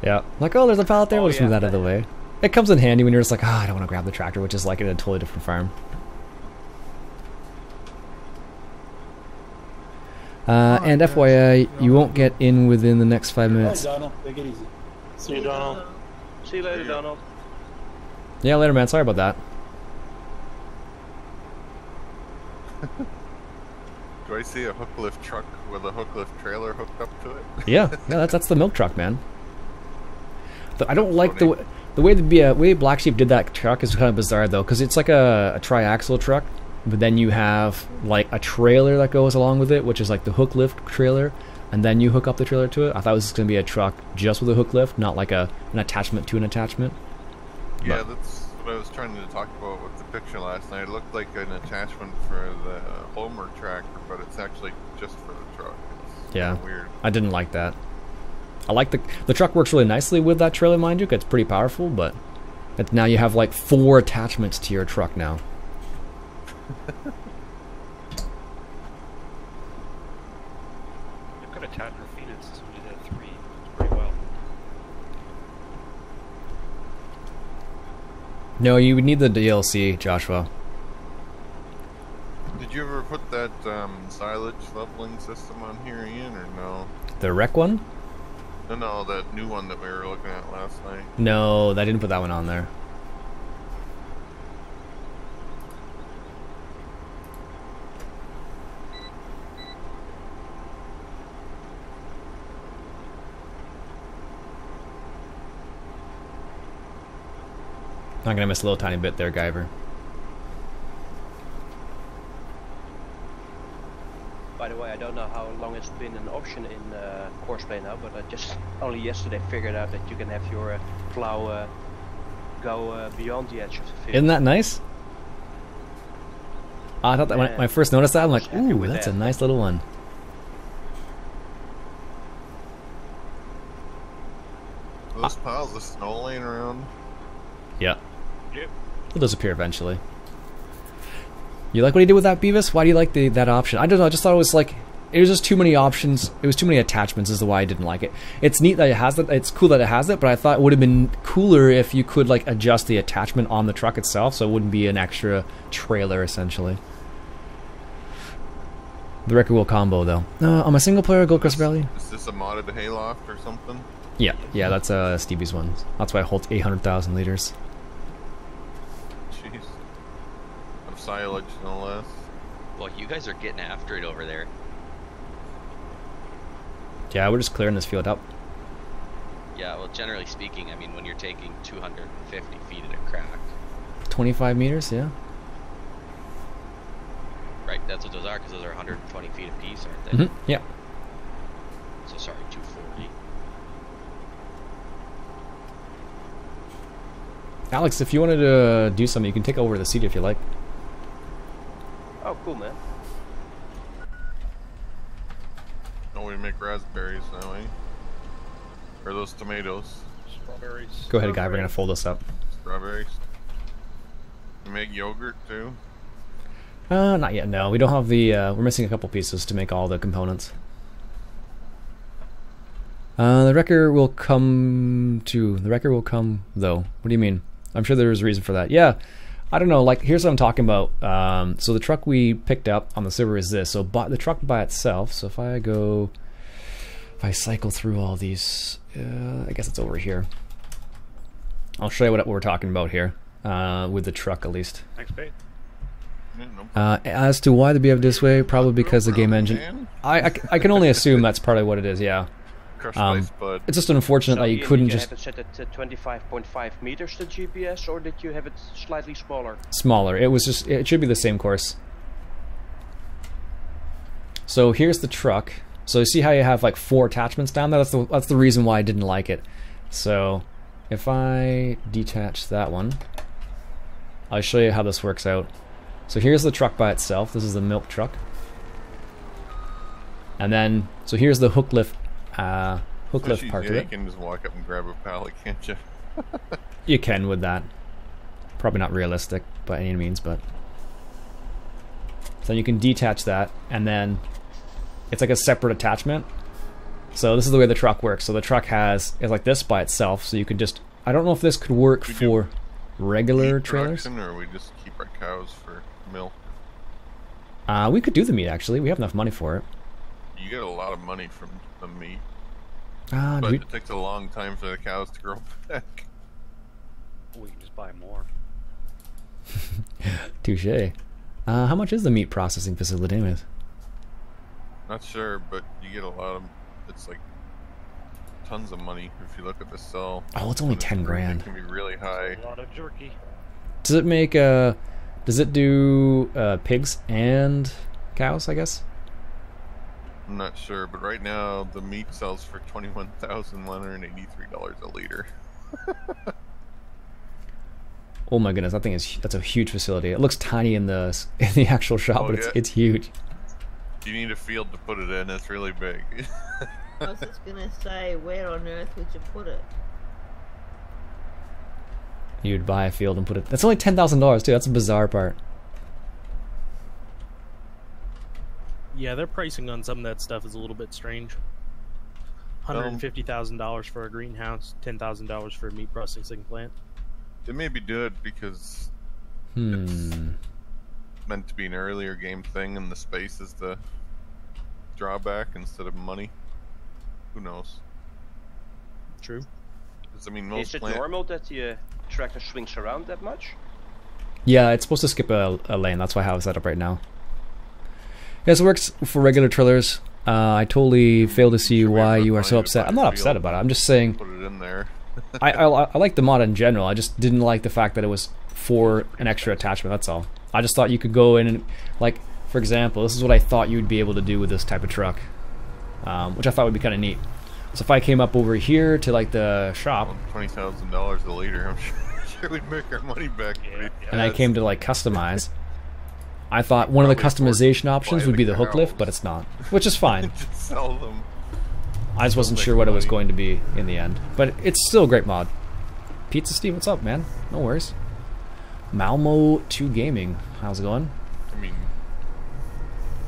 Yeah, like, oh, there's a pallet there, we'll just move that out of the way. It comes in handy when you're just like, I don't want to grab the tractor, which is like in a totally different farm. And FYI, you won't get in within the next 5 minutes. Hey, Donald, take it easy. See you, Donald. See you later, Donald. Yeah, later, man. Sorry about that. Do I see a hook lift truck with a hook lift trailer hooked up to it? Yeah, that's the milk truck, man. I don't like the way the way Black Sheep did that truck is kind of bizarre though, because it's like a triaxle truck, but then you have like a trailer that goes along with it, which is like the hook lift trailer, and then you hook up the trailer to it. I thought it was going to be a truck just with a hook lift, not like an attachment to an attachment. Yeah, that's what I was trying to talk about with the picture last night. It looked like an attachment for the Homer tractor, but it's actually just for the truck. It's Yeah, weird. I didn't like that. I like the truck works really nicely with that trailer, mind you. It's pretty powerful, but now you have like 4 attachments to your truck now. You could attach your Phoenix since we did 3 pretty well. No, you would need the DLC, Joshua. Did you ever put that silage leveling system on here, Ian, or no? The wreck one? No, that new one that we were looking at last night. No, I didn't put that one on there. Not gonna miss a little tiny bit there, Guyver. By the way, I don't know how long it's been an option in Courseplay now, but I just only yesterday figured out that you can have your plow go beyond the edge of the field. Isn't that nice? I thought that when I first noticed that, I'm like, happy ooh, with that's that. a nice little one. Are those piles of snow laying around? Yeah. Yep. It'll disappear eventually. You like what he did with that, Beavis? Why do you like that option? I don't know, I just thought it was like, it was just too many options. It was too many attachments is the why I didn't like it. It's neat that it has it. It's cool that it has it, but I thought it would have been cooler if you could like adjust the attachment on the truck itself, so it wouldn't be an extra trailer essentially. The record wheel combo though. On my single player Gold Crest Valley. Is this a modded hayloft or something? Yeah, that's Stevie's one. That's why it holds 800,000 liters. Jeez. Of silage, no less. Well, you guys are getting after it over there. Yeah, we're just clearing this field up. Yeah, well, generally speaking, I mean, when you're taking 250 feet at a crack. 25 meters, yeah. Right, that's what those are, because those are 120 feet apiece, aren't they? Yeah. So sorry, 240. Alex, if you wanted to do something, you can take over the seat if you like. Oh, cool, man. Oh, we make raspberries now, eh? Or those tomatoes. Strawberries. Go ahead, guy. We're gonna fold this up. Strawberries. We make yogurt too. Not yet. No, we don't have the. We're missing a couple pieces to make all the components. The wrecker will come too. The wrecker will come though. What do you mean? I'm sure there's a reason for that. Yeah, I don't know. Like, here's what I'm talking about. So the truck we picked up on the server is this. So the truck by itself. So if I cycle through all these, I guess it's over here. I'll show you what we're talking about here with the truck, at least. Thanks, babe. As to why the BF this way, probably because the game engine. I can only assume that's probably what it is. Yeah. It's just unfortunate that you Ian, couldn't did you just have it set at 25.5 meters, the GPS, or did you have it slightly smaller? smaller. It was just, it should be the same course. So here's the truck. So you see how you have like 4 attachments down there? That's the reason why I didn't like it. So if I detach that one, I'll show you how this works out. So here's the truck by itself. This is the milk truck. And then, so here's the hook lift part of You it. can just walk up and grab a pallet, can't you? You can with that. Probably not realistic by any means, but so you can detach that, and then it's like a separate attachment. So this is the way the truck works. So the truck is like this by itself. So you can just, I don't know if this could work for regular Meat trailers. production, or we just keep our cows for milk. We could do the meat actually. We have enough money for it. You get a lot of money from the meat, Do but we- it takes a long time for the cows to grow back. We can just buy more. Touche. How much is the meat processing facility anyways? Not sure, but you get a lot of. It's like tons of money if you look at the cell. Oh, it's only 10 grand. It can be really high. A lot of jerky. Does it make does it do pigs and cows, I guess? I'm not sure, but right now the meat sells for $21,183 a liter. Oh my goodness, that's a huge facility. It looks tiny in the actual shop, but it's huge. You need a field to put it in. It's really big. I was just gonna say, where on earth would you put it? You'd buy a field and put it. That's only $10,000 too. That's a bizarre part. Yeah, their pricing on some of that stuff is a little bit strange. $150,000 for a greenhouse, $10,000 for a meat processing plant. They maybe do it because it's meant to be an earlier game thing, and the space is the drawback instead of money. Who knows? True. I mean, most is it normal that the tractor swings around that much? Yeah, it's supposed to skip a lane. That's why I have it set up right now. Yes, it works for regular trillers. I totally fail to see why you are so upset. I'm not upset about it. I'm just saying. Put it in there. I like the mod in general. I just didn't like the fact that it was for an extra attachment. That's all. I just thought you could go in and, like, for example, this is what I thought you would be able to do with this type of truck, which I thought would be kind of neat. So if I came up over here to like the shop, $20,000 a liter, I'm sure we'd make our money back. And I came to like customize. I thought one of the customization options would be the hook lift, but it's not, which is fine. Just sell them. I just wasn't sure what it was going to be in the end, but it's still a great mod. Pizza Steve, what's up, man? No worries. Malmo 2 Gaming, how's it going? I mean,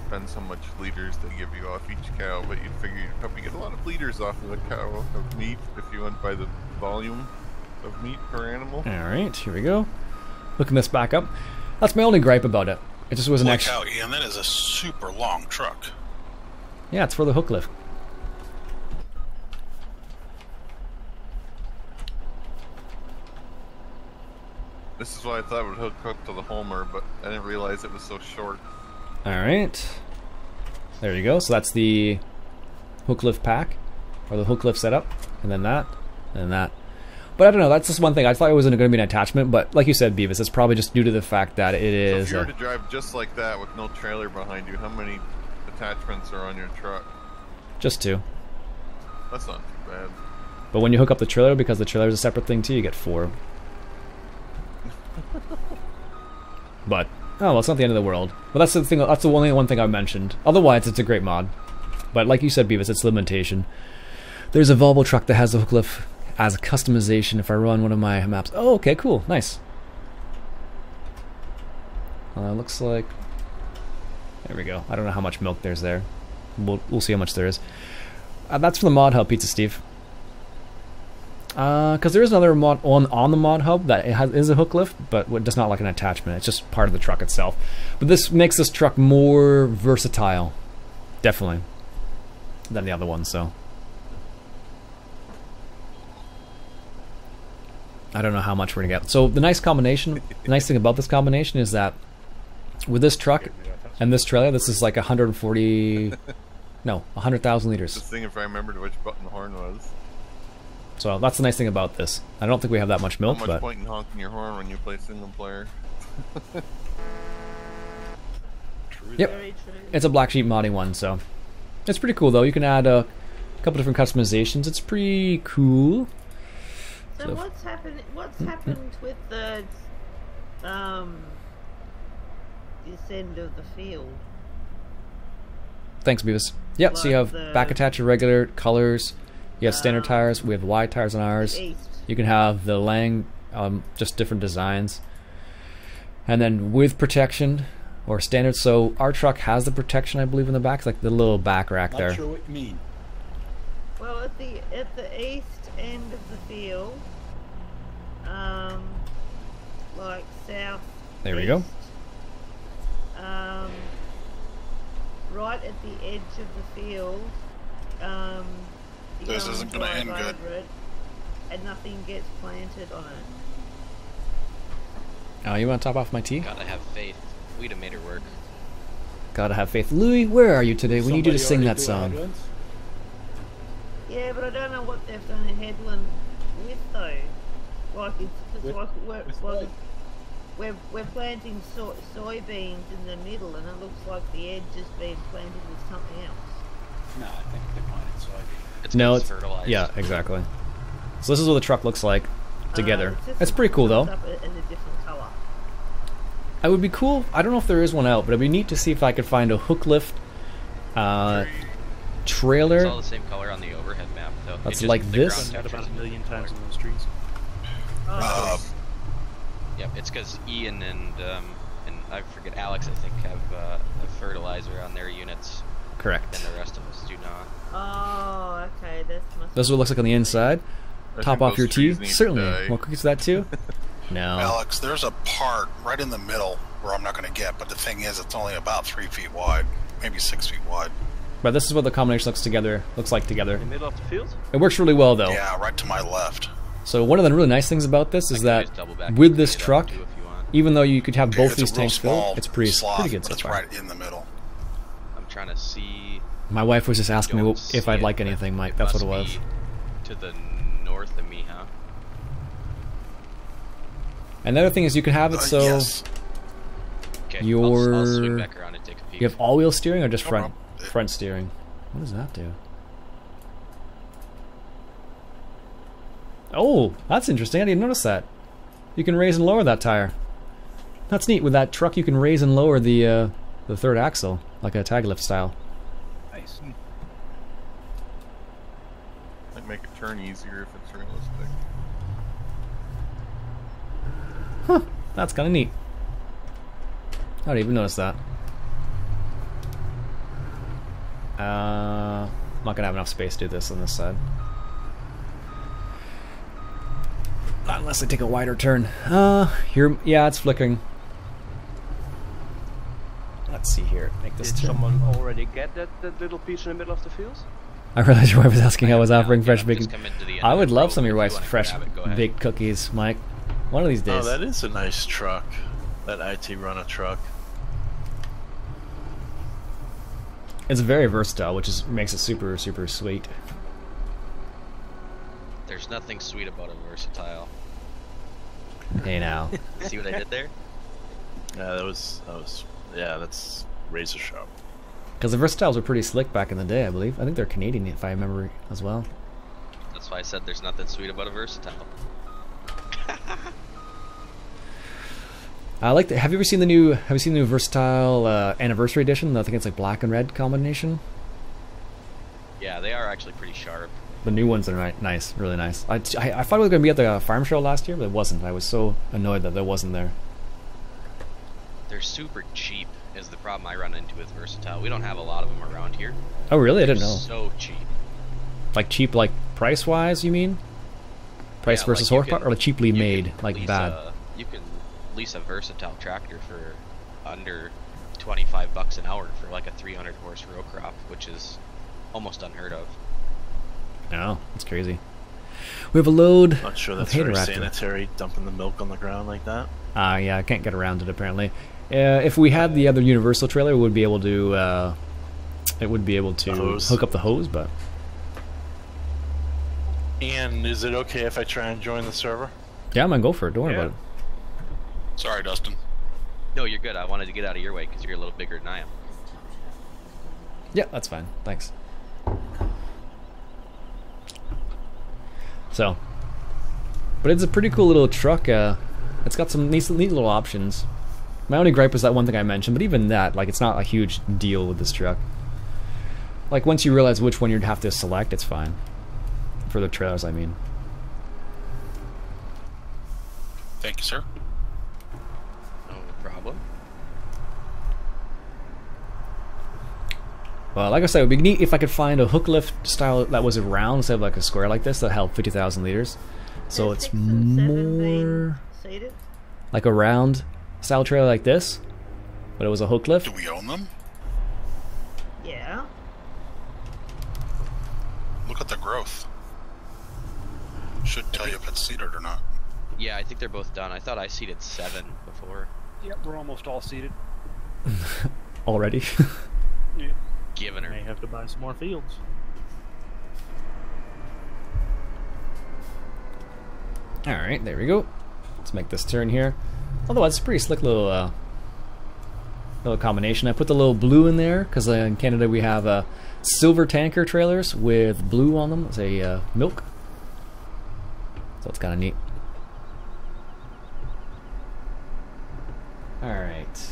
depends how much liters they give you off each cow, but you'd figure you'd probably get a lot of liters off of a cow of meat if you went by the volume of meat per animal. Alright, here we go. Looking this back up. That's my only gripe about it. It just was an extra. Look out, Ian, that is a super long truck. Yeah, it's for the hook lift. This is why I thought it would hook up to the Homer, but I didn't realize it was so short. Alright. There you go. So that's the hook lift pack, or the hook lift setup, and then that, and that. But I don't know, that's just one thing. I thought it wasn't going to be an attachment, but like you said, Beavis, it's probably just due to the fact that it is... So if you were to drive just like that with no trailer behind you, how many attachments are on your truck? Just 2. That's not too bad. But when you hook up the trailer, because the trailer is a separate thing too, you get 4. But, oh well, it's not the end of the world. But that's the thing, that's the only one thing I mentioned. Otherwise, it's a great mod. But like you said, Beavis, it's limitation. There's a Volvo truck that has a hook lift as a customization if I run one of my maps. Oh, okay, cool, nice. Looks like... There we go. I don't know how much milk there's there. We'll see how much there is. That's from the mod hub, Pizza Steve. Because there is another mod on the mod hub that is a hook lift, but does not like an attachment. It's just part of the truck itself. But this makes this truck more versatile, definitely, than the other one. So I don't know how much we're gonna get. So the nice combination, the nice thing about this combination is that with this truck and this trailer, this is like 100,000 liters. Just think if I remembered which button the horn was. So that's the nice thing about this. I don't think we have that much milk, Not much but point in honking your horn when you play single player. Yep, it's a black sheep modding one, so it's pretty cool though. You can add a couple different customizations. It's pretty cool. So what's happened? What's happened with the this end of the field? Thanks, Beavis. Yep. So you have back attach regular colors. You have standard tires. We have wide tires on ours. You can have the Lang, just different designs. And then with protection or standard. So our truck has the protection, I believe, in the back. It's like the little back rack there. Not sure what you mean. Well, at the east end of the field, like south. There we go. Right at the edge of the field. This isn't going to end good. And nothing gets planted on it. Oh, you want to top off my tea? Gotta have faith. We'd have made her work. Gotta have faith. Louis, where are you today? We need you to sing that song. Headlands? Yeah, but I don't know what they've done in Headland with though. Like it's With- like with like what? we're planting soybeans in the middle, and it looks like the edge has been planted with something else. No, I think they planted soybean. It's No, 'cause it's fertilized. yeah, exactly. So this is what the truck looks like together. Just It's pretty cool though. up in a different colour. It would be cool. I don't know if there is one out, but it'd be neat to see if I could find a hook lift It's trailer. all the same color on the overhead map, though. That's It just- like the this? ground Done that texture about is a million different times color. in those trees. Oh, Yep, it's because Ian and I forget Alex, I think, have a fertilizer on their units, Correct. and the rest of us do not. oh, okay. Must This is what it looks like on the inside. I Top think off those your tea. trees need to Certainly. die. Want cookies for that too? No. Alex, there's a part right in the middle where I'm not going to get, but the thing is, it's only about 3 feet wide, maybe 6 feet wide. But this is what the combination looks like together. In the middle of the field? It works really well though. Yeah, right to my left. So one of the really nice things about this is I that can always double back with and this clean it up, truck, too, if you want. even though you could have both It's these a real tanks filled, small it's pretty sloth, good but so it's far. right in the middle. I'm trying to see. My wife was just asking me Don't if see I'd it, like but anything, Mike. it That's what it must was. be to the north of me, huh? And the other thing is you can have it so Yes. Okay, I'll swing your back around and take a peek. you have all-wheel steering or just No front problem. steering. What does that do? Oh, that's interesting. I didn't notice that. You can raise and lower that tire. That's neat. With that truck, you can raise and lower the third axle like a tag lift style. Nice. Might make it turn easier if it's realistic. Huh, that's kind of neat. I didn't even notice that. I'm not gonna have enough space to do this on this side. Not unless I take a wider turn. Here, yeah, it's flickering. Let's see here. Make this Did turn. someone already get that little piece in the middle of the field? I realized your wife was asking how I was offering Yeah, fresh just bacon. come into the end I of would the love road some of your if you wife's wanna fresh grab it, go ahead. baked cookies, Mike. One of these Oh, days. that is a nice truck. That IT runner truck. It's very versatile, which is makes it super, super sweet. There's nothing sweet about a versatile. Hey now. See what I did there? Yeah, that was yeah, that's Razer Shop. Because the Versatiles were pretty slick back in the day, I believe. I think they're Canadian, if I remember as well. That's why I said there's nothing sweet about a versatile. I like. Have you ever seen the new? Have you seen the new Versatile Anniversary Edition? I think it's like black and red combination. Yeah, they are actually pretty sharp. The new ones are nice, really nice. I thought it was going to be at the farm show last year, but it wasn't. I was so annoyed that it wasn't there. They're super cheap is the problem I run into with versatile. We don't have a lot of them around here. Oh really? I didn't They're know. So cheap. Like cheap, like price wise, you mean? Price Yeah, versus like you horsepower, can- or like cheaply you made, can like lease bad. You can lease a versatile tractor for under $25 an hour for like a 300 horse row crop, which is almost unheard of. No, it's crazy. We have a load. Not sure of that's very Hateraptor. sanitary, dumping the milk on the ground like that. Yeah, I can't get around it apparently. If we had the other universal trailer, it would be able to. It would be able to The hose. hook up the hose, but And is it okay if I try and join the server? yeah, I'm gonna go for it. Don't worry Yeah. about it. Sorry, Dustin. No, you're good. I wanted to get out of your way because you're a little bigger than I am. Yeah, that's fine. Thanks. So, but it's a pretty cool little truck. It's got some neat little options. My only gripe is that one thing I mentioned, but even that, like, it's not a huge deal with this truck. Like, once you realize which one you'd have to select, it's fine. For the trailers, I mean. Thank you, sir. No problem. Well, like I said, it would be neat if I could find a hook lift style that was a round instead of like a square like this that held 50,000 liters. So There's it's 6 and 7 being more seated. like a round style trailer like this, but it was a hook lift. Do we own them? Yeah. Look at the growth. Should tell you if it's seated or not. Yeah, I think they're both done. I thought I seated 7 before. Yep, we're almost all seated. already. Yeah. Giving May her. have to buy some more fields. Alright, there we go. Let's make this turn here. Otherwise, it's a pretty slick little combination. I put the little blue in there because in Canada we have silver tanker trailers with blue on them as a milk. So it's kind of neat. Alright.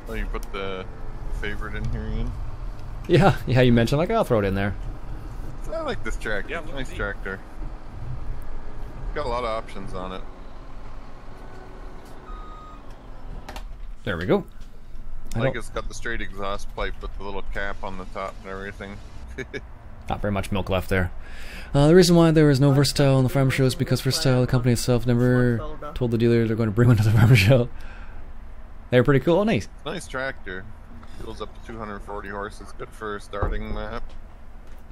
Oh, you put the favorite in here, Ian? Yeah, you mentioned, like, I'll throw it in there. I like this tractor. Yeah, Nice tractor. Got a lot of options on it. There we go. I like it's got the straight exhaust pipe with the little cap on the top and everything. Not very much milk left there. The reason why there is no Versatile on the farm show is because Versatile, the company itself, never told the dealer they're going to bring one to the farm show. They're pretty cool. Oh, nice. Nice tractor. Goes up to 240 horses. Good for a starting map.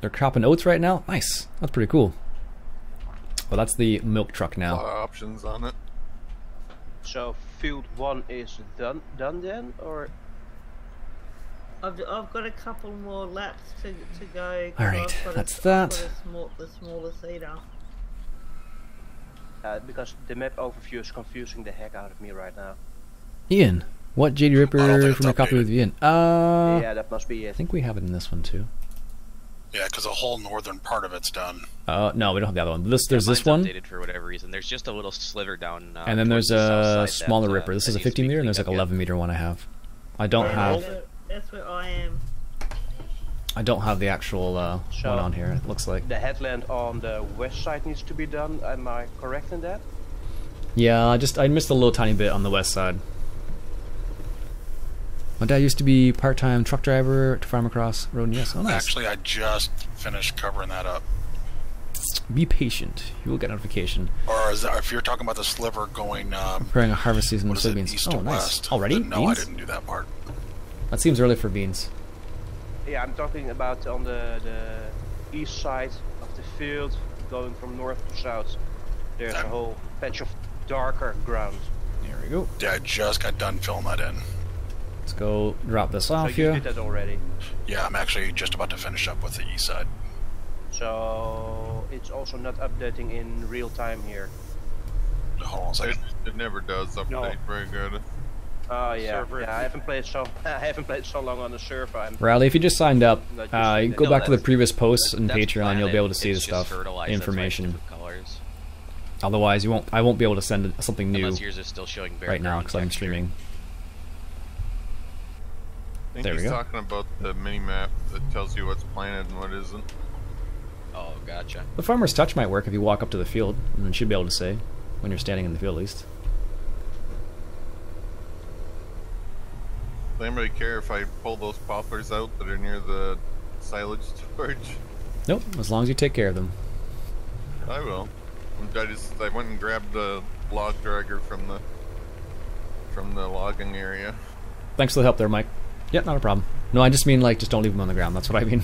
They're cropping oats right now. Nice. That's pretty cool. Well, that's the milk truck A lot now. of options on it. So field 1 is done then, or? I've got a couple more laps to go. 'cause Alright, I've got that's I've that. got the smaller seeder. Because the map overview is confusing the heck out of me right now. Ian, what JD I don't Ripper think from it's your copy updated. with Ian? Yeah, that must be I it. think we have it in this one too. Yeah, because the whole northern part of it's done. No, we don't have the other one. There's Yeah, this mine's one, updated for whatever reason. There's just a little sliver down. and then towards there's the south a side smaller that, Ripper. This that is a needs to 15 be meter, and there's like cleaned a up 11 meter one I have. I don't have. That's where I am. I don't have the actual So- one on here. It looks like. The headland on the west side needs to be done. Am I correct in that? Yeah, I missed a little tiny bit on the west side. My dad used to be part-time truck driver to farm across road. Yes, oh nice. Actually, I just finished covering that up. Be patient. You will get notification. Or is that, if you're talking about the sliver going, Preparing a harvest season of what is it, soybeans. east Oh, to nice. west? Already? No, I Beans? didn't do that part. That seems early for beans. Yeah, I'm talking about on the east side of the field, going from north to south. There's a whole patch of darker ground. There we go. Yeah, I just got done filling that in. Let's go drop this So off you here. did that already. Yeah, I'm actually just about to finish up with the east side. So it's also not updating in real time here. Hold on a second. It never does update No. very good. Oh yeah, Server. I haven't played so long on the server. I'm Riley, if you just signed up, Not used you to can it. go No, back to the that's- previous posts and That's Patreon. You'll be able to see the it's just stuff, fertilized, that's why it's information. different colors. Otherwise, I won't be able to send something new Unless yours is still showing bare right now ground because I'm texture. streaming. I think There we he's go. talking about the mini map that tells you what's planted and what isn't. Oh, gotcha. The farmer's touch might work if you walk up to the field, and then should be able to say when you're standing in the field at least. Does anybody care if I pull those poplars out that are near the silage storage? Nope, as long as you take care of them. I will. I went and grabbed the log dragger from the logging area. Thanks for the help there, Mike. Yeah, not a problem. No, I just mean like just don't leave them on the ground. That's what I mean.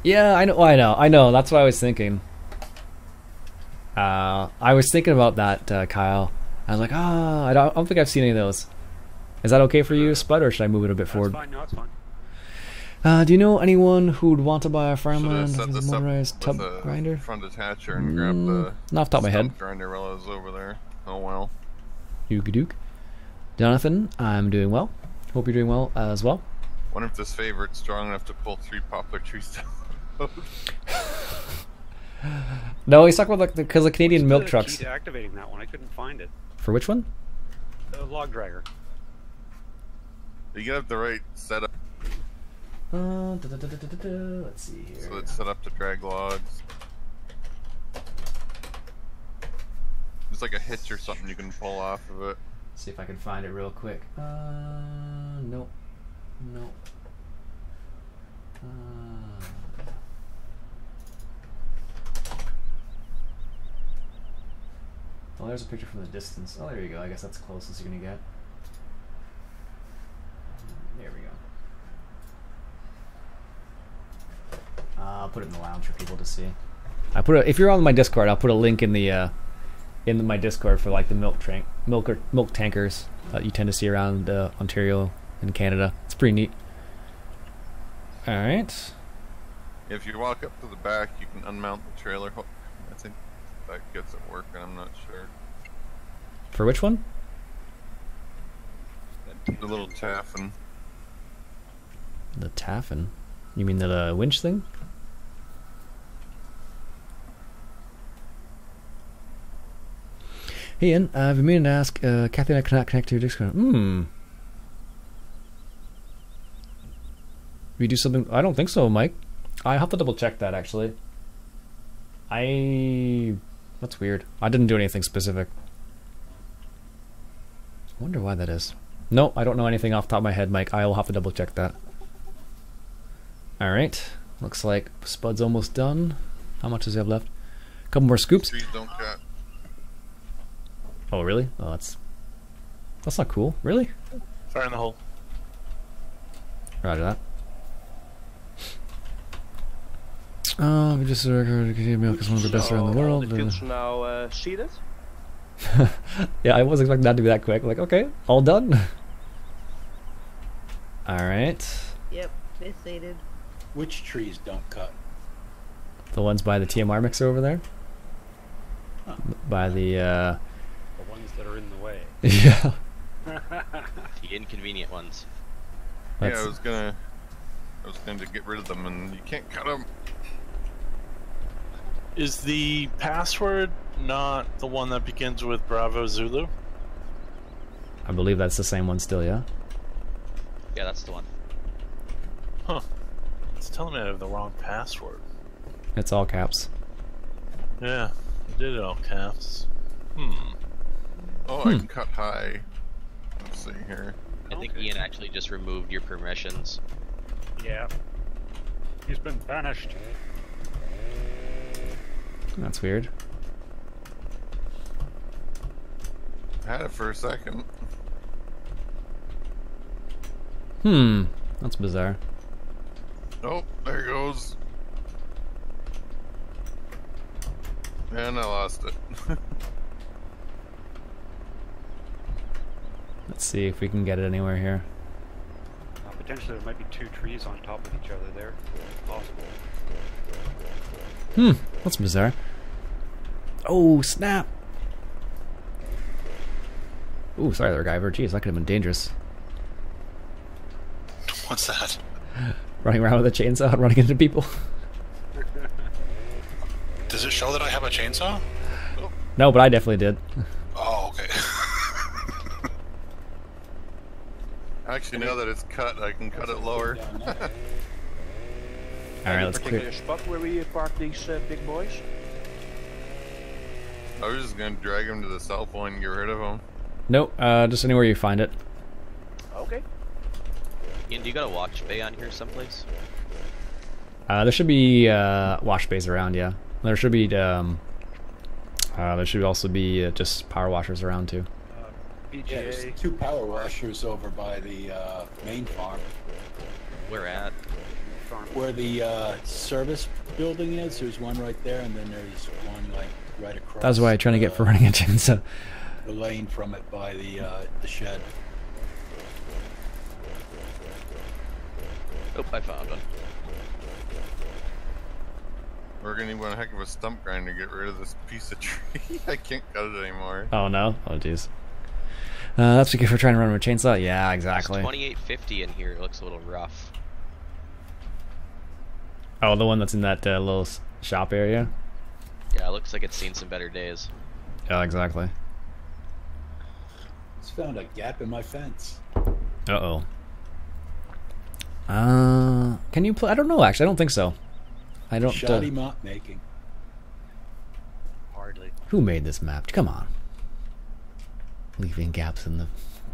Yeah, I know. That's what I was thinking. I was thinking about that, Kyle. I was like, I don't think I've seen any of those. Is that okay for you, Spud, or should I move it a bit That's forward? fine. No, it's fine. Do you know anyone who would want to buy a Should have farmland set with a this up motorized tub with a grinder? front attacher and grab the Not off the top of my head. stump grinder while I was over there. Oh well. Duke. Jonathan, I'm doing well. Hope you're doing well as well. Wonder if this favorite's strong enough to pull 3 poplar trees down. No, he's talking about because the Canadian milk What's the trucks. key to activating that one? I couldn't find it. For which one? The log dragger. You gotta have the right setup, Let's see here. so it's set up to drag logs. There's like a hitch or something you can pull off of it. See if I can find it real quick. Nope. Oh, there's a picture from the distance. Oh, there you go. I guess that's the closest you're gonna get. There we go. I'll put it in the lounge for people to see. If you're on my Discord, I'll put a link in the in my Discord for like the milk tankers that you tend to see around Ontario and Canada. It's pretty neat. All right. If you walk up to the back, you can unmount the trailer hook. I think that gets it working. I'm not sure. For which one? The little taffin. The taffin? You mean the winch thing? Hey Ian, I've been meaning to ask, Kathy and I cannot connect to your Discord. We do something? I don't think so, Mike. I have to double check that actually. That's weird. I didn't do anything specific. I wonder why that is. No, I don't know anything off the top of my head, Mike. I will have to double check that. Alright. Looks like Spud's almost done. How much does he have left? A couple more scoops. Trees don't cut. Oh, really? Oh, that's not cool. Really? Fire in the hole. Roger that. We just recorded milk is one of the best around the world. The fields now seeded? Yeah, I wasn't expecting that to be that quick. Like, okay, all done. Alright. Yep, they're seeded. Which trees don't cut? The ones by the TMR mixer over there. Huh. By the The ones that are in the way. yeah. The inconvenient ones. Yeah, I was gonna get rid of them, and you can't cut them. Is the password not the one that begins with Bravo Zulu? I believe that's the same one still, yeah? Yeah, that's the one. Huh. It's telling me I have the wrong password. It's all caps. Yeah, I did it all caps. Oh, I can cut high. Let's see here. I think Ian actually just removed your permissions. Yeah. He's been banished. That's weird. I had it for a second. That's bizarre. Oh, there it goes. And I lost it. Let's see if we can get it anywhere here. Potentially there might be two trees on top of each other there. Possible. That's bizarre. Oh, snap! Ooh, sorry there, Guyver. Jeez, that could have been dangerous. What's that? Running around with a chainsaw and running into people. Does it show that I have a chainsaw? No, but I definitely did. Oh, okay. Actually, now that it's cut, I can cut it lower. Alright, let's clear. Particular spot where we park these big boys? I was just gonna drag him to the cell phone and get rid of him. Nope, just anywhere you find it. Okay. Ian, do you got a watch bay on here someplace? There should be wash bays around, yeah. There should be also be just power washers around too. Yeah, there's 2 power washers over by the main farm. Where at? Where the service building is, there's one right there, and then there's one like right across. That's why I'm trying to get for running a chainsaw. The lane from it by the shed. Oh, I found one. We're gonna need one heck of a stump grinder to get rid of this piece of tree. I can't cut it anymore. Oh no? Oh jeez. That's because we're trying to run with a chainsaw? Yeah, exactly. There's 2850 in here. It looks a little rough. Oh, the one that's in that little shop area? Yeah, it looks like it's seen some better days. Yeah, exactly. Just found a gap in my fence. Uh-oh. Can you play? I don't know, actually. I don't think so. I don't... Shoddy mop making. Hardly. Who made this map? Come on. Leaving gaps in the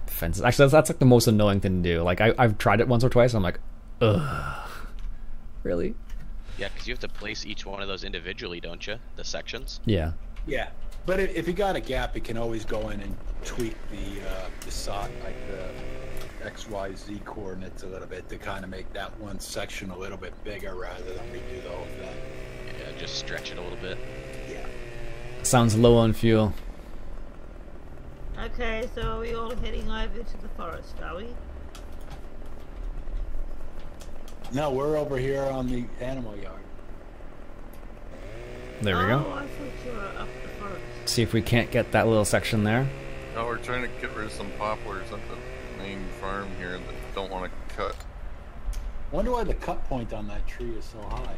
fences. Actually, that's like the most annoying thing to do. Like, I've tried it once or twice, and I'm like, ugh. Really? Yeah, because you have to place each one of those individually, don't you? The sections? Yeah. Yeah, but if you got a gap, you can always go in and tweak the side, like the XYZ coordinates a little bit to kind of make that one section a little bit bigger rather than redo the whole thing. Yeah, just stretch it a little bit. Yeah. Sounds low on fuel. Okay, so are we all heading over to the forest, are we? No, we're over here on the animal yard. There we Oh, go. I thought you were up the forest. See if we can't get that little section there. No, we're trying to get rid of some poplars at the main farm here that don't want to cut. Wonder why the cut point on that tree is so high.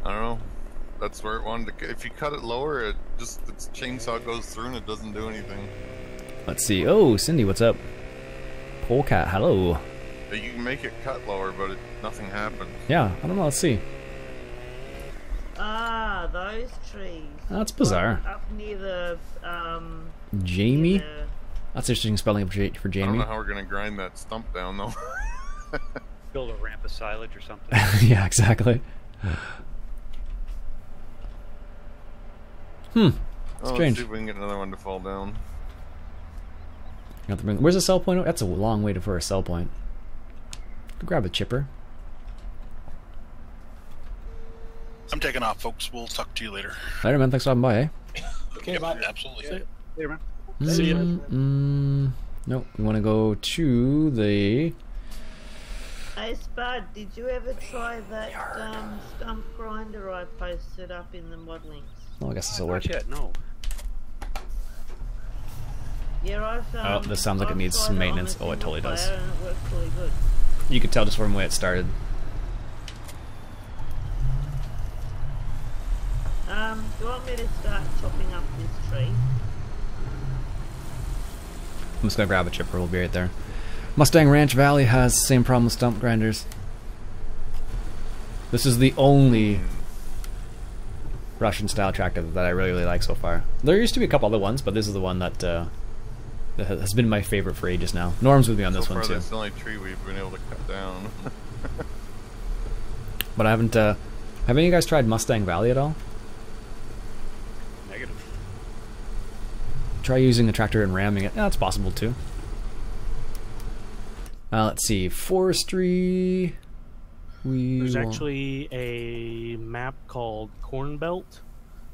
I don't know. That's where it wanted to. If you cut it lower, it just its chainsaw goes through and it doesn't do anything. Let's see. Oh, Cindy, what's up? Polecat, hello. You can make it cut lower, but nothing happens. Yeah, I don't know. Let's see. Ah, those trees. That's bizarre. Up near the Jamie? near the- That's interesting spelling for I don't Jamie. know how we're gonna grind that stump down though. Build a ramp of silage or something. Yeah, exactly. Oh, Strange. let's see if we can get another one to fall down. You have to bring, where's the sell point? That's a long way for a sell point. Grab a chipper. I'm taking off, folks. We'll talk to you later. Later, man. Thanks for stopping by, eh? Okay, Yep, bye. absolutely. Later, man. See ya. Nope. We want to go to the. Hey Spud, did you ever try that stump grinder I posted up in the mod links? Oh, I guess this will work. Not yet, no. Yeah, I've Oh, this sounds like it I've needs tried some on maintenance. the Oh, it totally single does. player and it works really good. You could tell just from the way it started. Do you want me to start chopping up this tree? I'm just gonna grab a chipper. We'll be right there. Mustang Ranch Valley has the same problem with stump grinders. This is the only Russian style tractor that I really like so far. There used to be a couple other ones, but this is the one that that has been my favorite for ages now. Norm's with me on this So one far, too. that's the only tree we've been able to cut down. But I haven't. Have any of you guys tried Mustang Valley at all? Negative. Try using the tractor and ramming it. Yeah, that's possible too. Let's see. Forestry. There's actually a map called Corn Belt.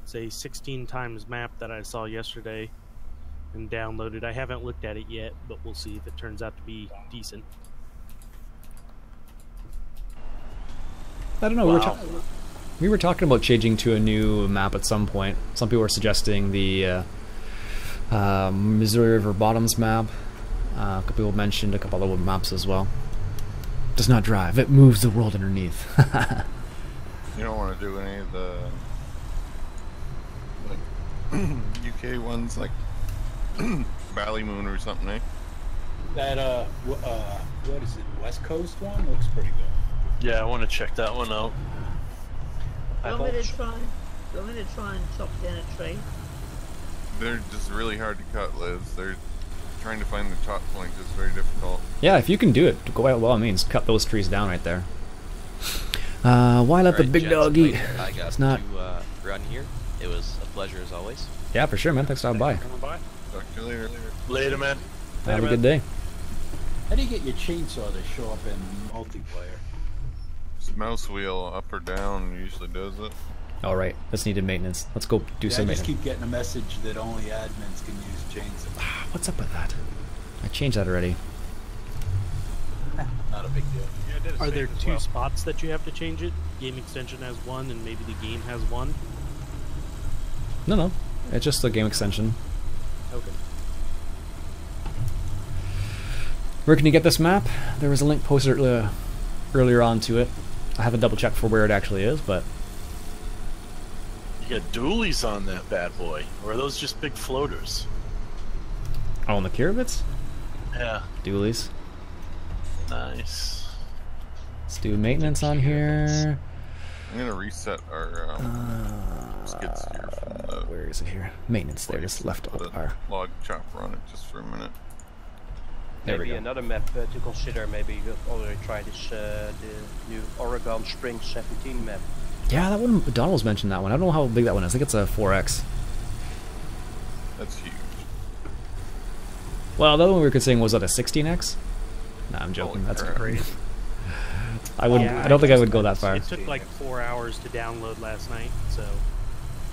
It's a 16 times map that I saw yesterday and downloaded. I haven't looked at it yet, but we'll see if it turns out to be decent. I don't know. We were talking about changing to a new map at some point. Some people were suggesting the Missouri River Bottoms map. A couple people mentioned a couple other maps as well. Does not drive; it moves the world underneath. You don't want to do any of the like UK ones, like Valley Moon or something, eh? That what is it? West Coast one looks pretty good. Yeah, I want to check that one out. Do you want me to try and chop down a tree? They're just really hard to cut, Liz. They're trying to find the top point is very difficult. Yeah, if you can do it, go out. By all means, cut those trees down right there. Why let the Alright, big gents, dog eat? I got It's not. to run here. It was a pleasure as always. Yeah, for sure, man. Thanks for stopping by. Coming by. Talk to you later. Later, man. Have a good day. How do you get your chainsaw to show up in multiplayer? This mouse wheel up or down usually does it. All right, this needed maintenance. Let's go do I some just maintenance. keep getting a message that only admins can use chainsaw. What's up with that? I changed that already. Not a big deal. Yeah, I did a Are save there as two well. spots that you have to change it? Game extension has one, and maybe the game has one? No, it's just the game extension. Okay. Where can you get this map? There was a link posted earlier on to it. I haven't double checked for where it actually is, but You got dualies on that bad boy, or are those just big floaters? oh, on the Kiribits? Yeah, Dualies. nice. Let's do maintenance on here. I'm gonna reset our skid steer from the Where is it here? Maintenance. There, just left put up a our. log chopper on it just for a minute. There we Maybe go. another map to consider. Maybe you already tried this the new Oregon Spring 17 map. Yeah, that one. Donald's mentioned that one. I don't know how big that one is. I think it's a 4X. That's huge. Well, the other one we were considering was that a 16X. Nah, I'm joking. Holy That's crap. great. I wouldn't. Yeah, I don't think I would go that far. It took like 4 hours to download last night, so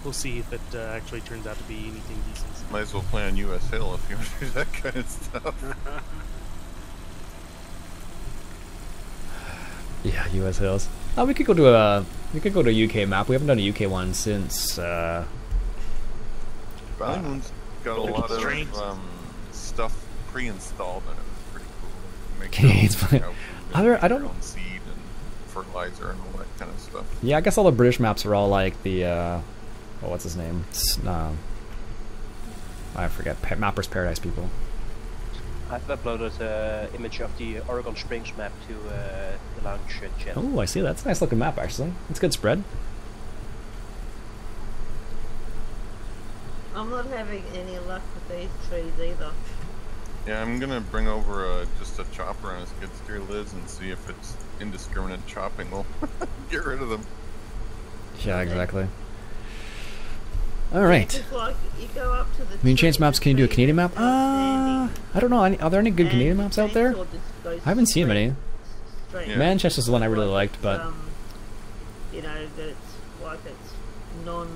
we'll see if it actually turns out to be anything decent. Might as well play on US Hill if you want to do that kind of stuff. Yeah, US Hills. Oh, we could go to a UK map. We haven't done a UK one since. Valleymoon's got a lot of stuff pre-installed in it. It's pretty cool. Make I don't know. Seed and fertilizer and all that kind of stuff. Yeah, I guess all the British maps are all like the oh, what's his name? I forget. Mapper's Paradise people. I've uploaded an image of the Oregon Springs map to the lounge chat. Oh, I see. That's a nice looking map, actually. It's good spread. I'm not having any luck with these trees either. Yeah, I'm gonna bring over just a chopper on a skid steer, Liz, and see if it's indiscriminate chopping will get rid of them. Yeah, exactly. Alright. Yeah, like you go up to the I mean, change maps, can you do a Canadian map? I don't know. Are there any good Canadian maps out there? I haven't seen many. Yeah. Manchester's the one I really liked, but... you know, that it's like it's non...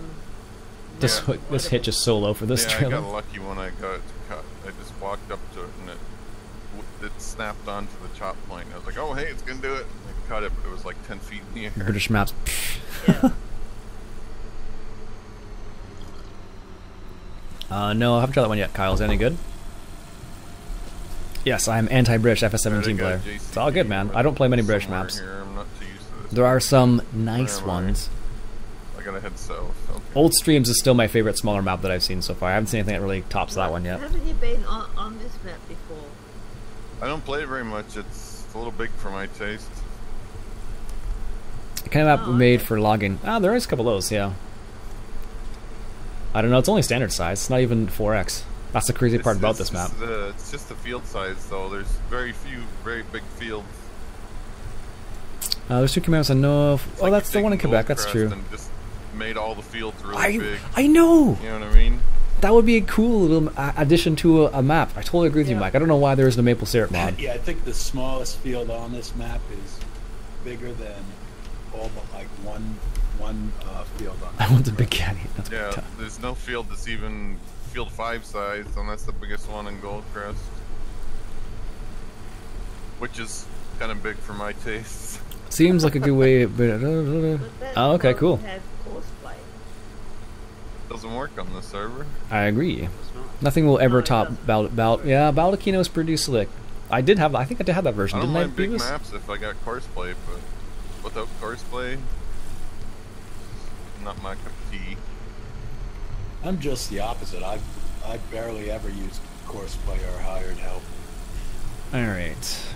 This hitch is so low for this trailer. I got lucky when I got it cut. I just walked up to it and it snapped onto the chop point. I was like, oh hey, it's gonna do it. And I cut it, but it was like 10 feet in the air. British maps. Yeah. No, I haven't tried that one yet. Kyle, is that any good? Yes, I'm anti-British FS17 player. It's all good, man. I don't play many British maps. There are some nice ones. I gotta head south. Okay. Old Streams is still my favorite smaller map that I've seen so far. I haven't seen anything that really tops that one yet. Haven't you been on this map before? I don't play it very much. It's a little big for my taste. The kind of map made for logging. Ah, there is a couple of those, yeah. I don't know, it's only standard size. It's not even 4x. That's the crazy part about this map. It's just the field size, though. There's very few very big fields. There's two commands I know of. Oh, that's the one in Quebec. That's true. And just made all the fields really big. I know! You know what I mean? That would be a cool little addition to a map. I totally agree with you, Mike. I don't know why there isn't a maple syrup mod. Yeah, I think the smallest field on this map is bigger than all but like one field on. I want the big caddy. That's yeah, there's no field that's even field 5 size, and that's the biggest one in Goldcrest, which is kind of big for my tastes. Seems like a good way. Oh, okay, cool. Doesn't work on this server. I agree. Nothing will ever top Yeah, Baldacchino is pretty slick. I think I did have that version. I don't Didn't mind big maps if I got courseplay, but without courseplay, not my cup of tea. I'm just the opposite. I barely ever used courseplay or hired help. All right,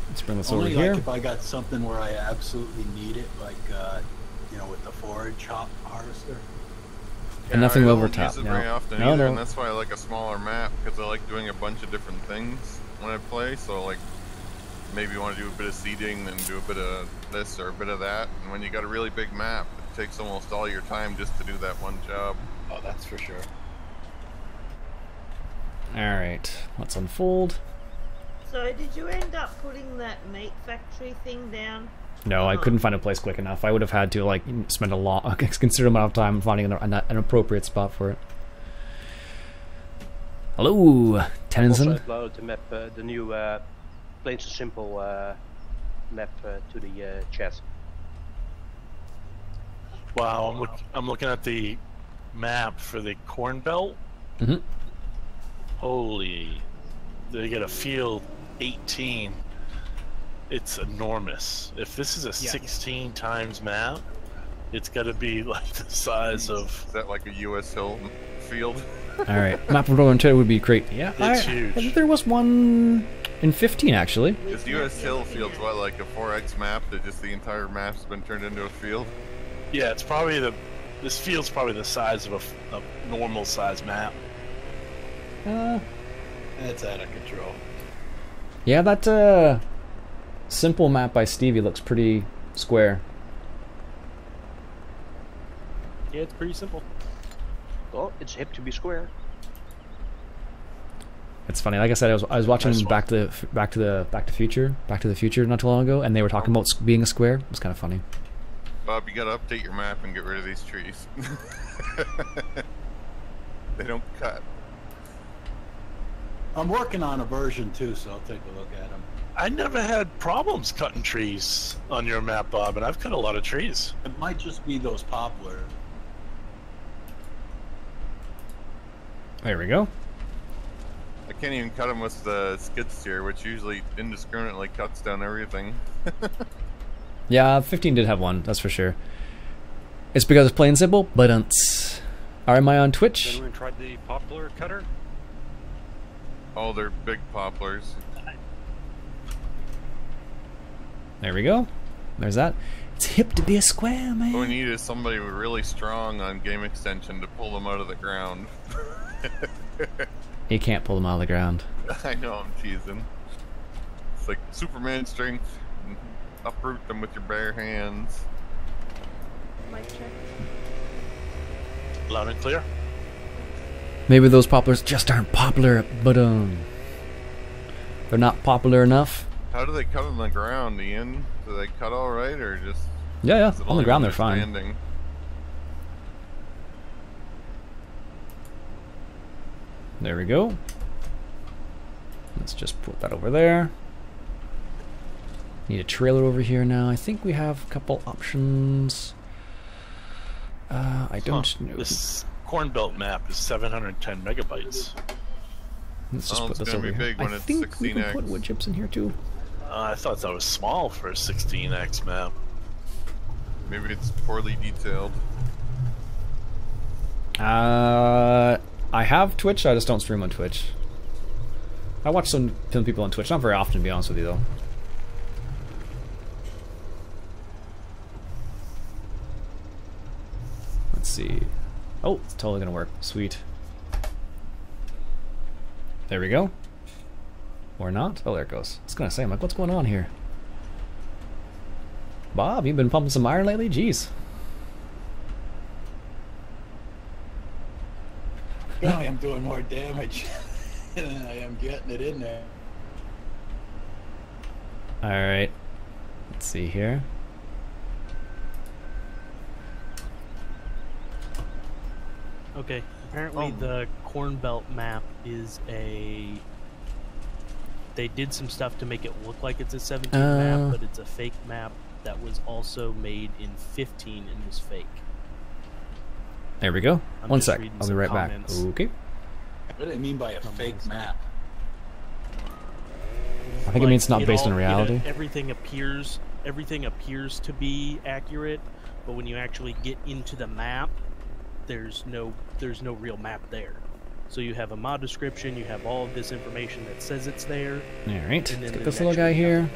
let's bring this Only over here. Like if I got something where I absolutely need it, like you know, with the forage harvester. And nothing I will don't overtop. use it very often either, and that's why I like a smaller map, because I like doing a bunch of different things when I play. So like, maybe you want to do a bit of seeding, then do a bit of this or a bit of that. And when you got a really big map, it takes almost all your time just to do that one job. Oh, that's for sure. Alright, let's unfold. So did you end up putting that meat factory thing down? No, I couldn't find a place quick enough. I would have had to like spend a considerable amount of time finding an appropriate spot for it. Hello, Tennyson. Also uploaded the map, the new plain and simple map to the chat. Wow, I'm looking at the map for the Corn Belt. Mm-hmm. Holy, they get a field 18. It's enormous. If this is a 16 times map, it's got to be like the size of... Is that like a US Hill field? Alright, map of Northern Territory would be great. Yeah, it's huge. I think there was one in 15 actually. This US Hill field's what, like a 4x map that just the entire map's been turned into a field? Yeah, it's probably this field's probably the size of a normal size map. It's out of control. Yeah, that simple map by Stevie looks pretty square. Yeah, it's pretty simple. Oh, it's hip to be square. It's funny. Like I said, I was watching Back to the Future not too long ago, and they were talking about being a square. It was kind of funny. Bob, you gotta update your map and get rid of these trees. They don't cut. I'm working on a version 2, so I'll take a look at them. I never had problems cutting trees on your map, Bob, and I've cut a lot of trees. It might just be those poplar. There we go. I can't even cut them with the skid steer, which usually indiscriminately cuts down everything. Yeah, 15 did have one, that's for sure. It's because it's plain and simple, but am I on Twitch? Has anyone tried the poplar cutter? Oh, they're big poplars. There we go. There's that. It's hip to be a square, man. What we need is somebody really strong on game extension to pull them out of the ground. You can't pull them out of the ground. I know, I'm teasing. It's like Superman strength. Uproot them with your bare hands. Mic check. Loud and clear. Maybe those poplars just aren't popular, but they're not popular enough. How do they cut on the ground, Ian? Do they cut all right, or just? Yeah, is it on the only ground when they're fine. standing? There we go. Let's just put that over there. Need a trailer over here now. I think we have a couple options. I don't know. This Corn Belt map is 710 megabytes. Let's just Oh, put it's this gonna over be here. big when I it's think we can 16x. put wood chips in here too. I thought that was small for a 16x map. Maybe it's poorly detailed. I have Twitch, I just don't stream on Twitch. I watch some people on Twitch, not very often to be honest with you though. Let's see. Oh, it's totally gonna work. Sweet. There we go. Or not? Oh, there it goes. I was gonna say, I'm like, what's going on here? Bob, you've been pumping some iron lately? Jeez. I am doing more damage than I am getting it in there. Alright. Let's see here. Okay, apparently the Corn Belt map is a... They did some stuff to make it look like it's a 17 map, but it's a fake map that was also made in 15 and was fake. There we go. I'm One just sec. reading I'll be some right comments. back. Okay. What do they mean by a fake map? I think it means it's not based on all- reality. everything appears to be accurate, but when you actually get into the map, there's no real map there. So you have a mod description, you have all of this information that says it's there. Alright, and then let's get there's this little actually guy here. nothing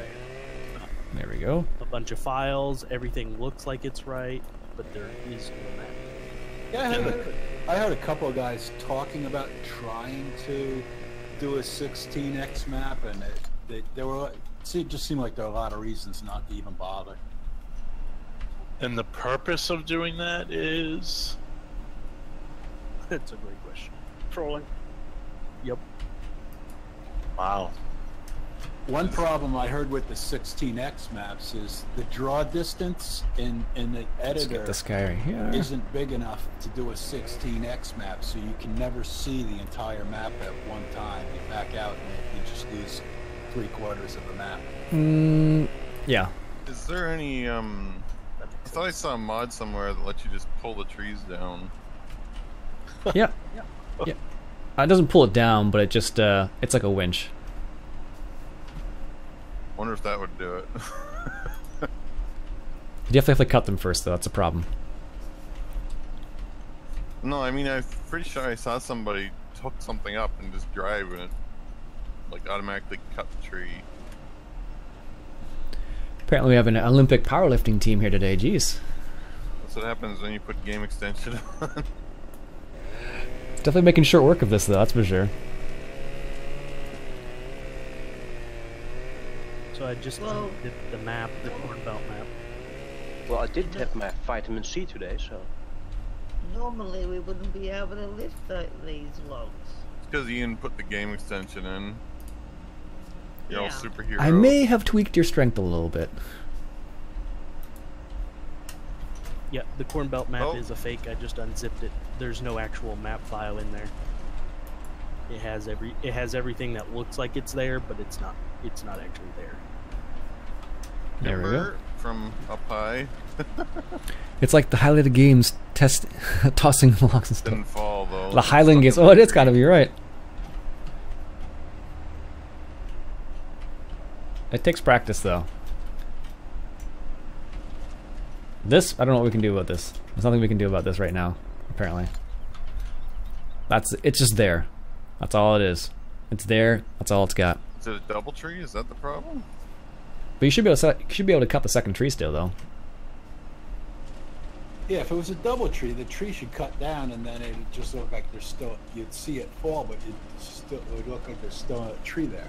there. There we go. A bunch of files, everything looks like it's right, but there is no map. Yeah, I heard a couple of guys talking about trying to do a 16x map, and it just seemed like there are a lot of reasons not to even bother. And the purpose of doing that is... That's a great question. Trolling. Yep. Wow. One problem I heard with the 16x maps is the draw distance in the Let's editor get this guy right here. isn't big enough to do a 16x map, so you can never see the entire map at one time. You back out and you just lose 3/4 of the map. Yeah. Is there any, I thought I saw a mod somewhere that lets you just pull the trees down. Yeah. Yeah. It doesn't pull it down, but it just, it's like a winch. Wonder if that would do it. You definitely have to cut them first, though. That's a problem. No, I mean, I'm pretty sure I saw somebody hook something up and just drive and it, like, automatically cut the tree. Apparently we have an Olympic powerlifting team here today. Jeez. That's what happens when you put game extension on. Definitely making short work of this, though. That's for sure. So I just did the map, the Corn Belt map. Well, I did have my vitamin C today, so... Normally we wouldn't be able to lift these logs. It's because Ian put the game extension in. You're all Yeah. superheroes. I may have tweaked your strength a little bit. Yeah, the corn belt map Oh. is a fake. I just unzipped it. There's no actual map file in there. It has everything that looks like it's there, but it's not. It's not actually there. There we go. Timber from up high. It's like the highlighted games test tossing logs and stuff. Didn't fall though. The Highland games. Oh, it is gotta be right. It takes practice though. This, I don't know what we can do about this. There's nothing we can do about this right now, apparently. It's just there. That's all it is. It's there, that's all it's got. Is it a double tree? Is that the problem? But you should be able to cut the second tree still though. Yeah, if it was a double tree, the tree should cut down, and then it'd just look like there's still. You'd see it fall, but it would look like there's still a tree there.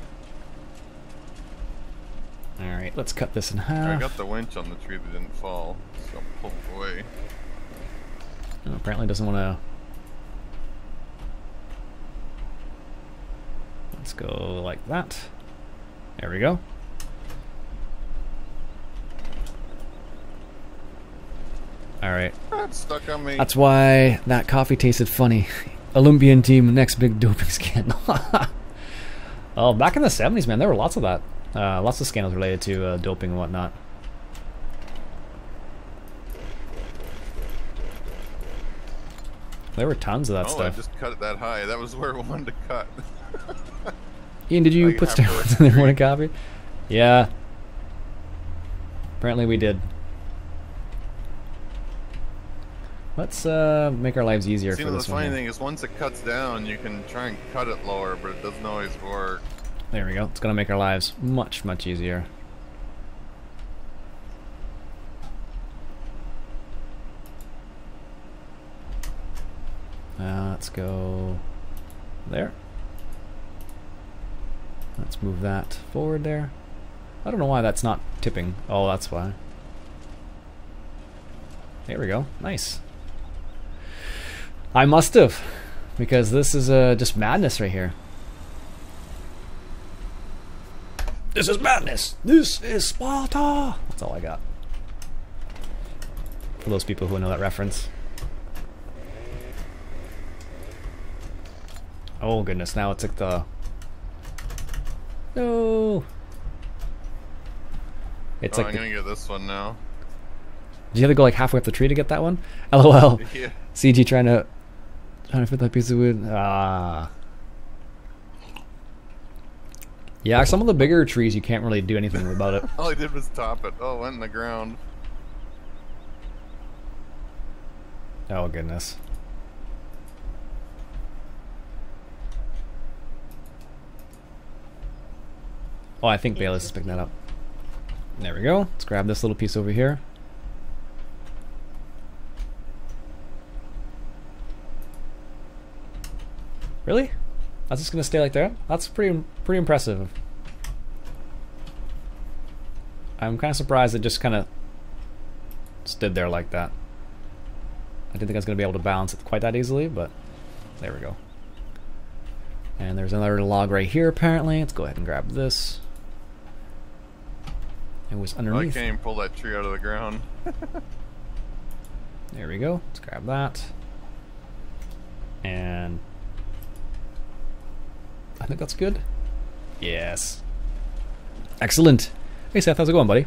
Alright, let's cut this in I half. got the winch on the tree that didn't fall, so I'll pull it away. Oh, apparently doesn't want to. Let's go like that. There we go. Alright. That's stuck on me. That's why that coffee tasted funny. Olympian team, next big doping scandal. Oh, back in the 70s, man, there were lots of that. Lots of scandals related to doping and whatnot. There were tons of that I stuff. just cut it that high. That was where I wanted to cut. Ian, did you Like put halfway steroids up in the the morning coffee? Yeah. Apparently we did. Let's make our lives easier See, for the this one. funny here. thing is, once it cuts down, you can try and cut it lower, but it doesn't always work. There we go. It's gonna make our lives much, much easier. Let's go there. Let's move that forward there. I don't know why that's not tipping. Oh, that's why. There we go. Nice. I must have, because this is just madness right here. This is madness. This is Sparta. That's all I got. For those people who know that reference. Oh goodness, now it's like the... No! It's like I'm gonna get this one now. Did you have to go like halfway up the tree to get that one? LOL. Yeah. CG trying to fit that piece of wood. Ah. Yeah, some of the bigger trees you can't really do anything about it. All I did was top it. Oh, it went in the ground. Oh goodness. Oh, I think Bayless is picking that up. There we go. Let's grab this little piece over here. Really? That's just gonna stay like that? That's pretty impressive. I'm kind of surprised it just kind of stood there like that. I didn't think I was gonna be able to balance it quite that easily, but there we go. And there's another log right here apparently. Let's go ahead and grab this. It was I underneath. can't even pull that tree out of the ground. There we go. Let's grab that. And I think that's good. Yes. Excellent. Hey Seth, how's it going, buddy?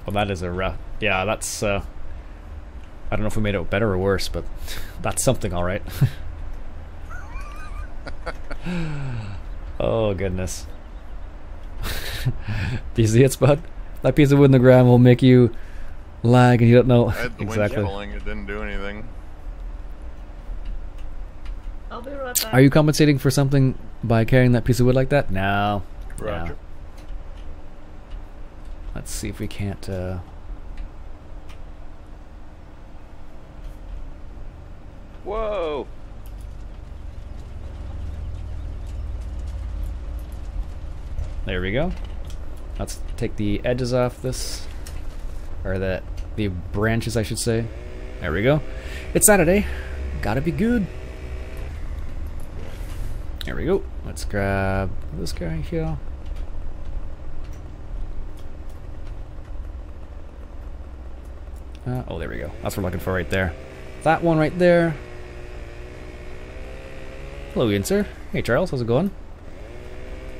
Well, that is a rough... Yeah, that's... I don't know if we made it better or worse, but that's something, all right. Oh, goodness. Do you see it, Spud? That piece of wood in the ground will make you lag and you don't know. I had the Exactly. winch pulling, it didn't do anything. I'll be right back. Are you compensating for something by carrying that piece of wood like that? No. Roger. No. Let's see if we can't... Whoa! There we go. Let's take the edges off this, or the branches, I should say. There we go. It's Saturday. Gotta be good. There we go. Let's grab this guy here. Oh, there we go. That's what we're looking for right there. That one right there. Hello, Iain, sir. Hey, Charles. How's it going?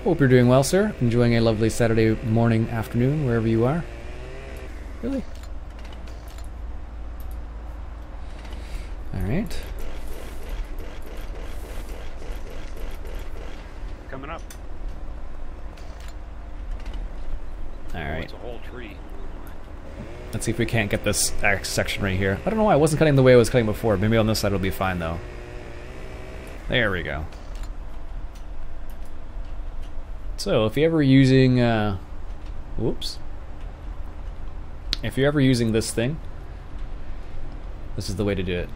Hope you're doing well, sir. Enjoying a lovely Saturday morning, afternoon, wherever you are. Really? Alright. Coming up. Alright. It's a whole tree. Let's see if we can't get this X section right here. I don't know why I wasn't cutting the way I was cutting before. Maybe on this side it'll be fine, though. There we go. So, if you're ever using, whoops. If you're ever using this thing, this is the way to do it.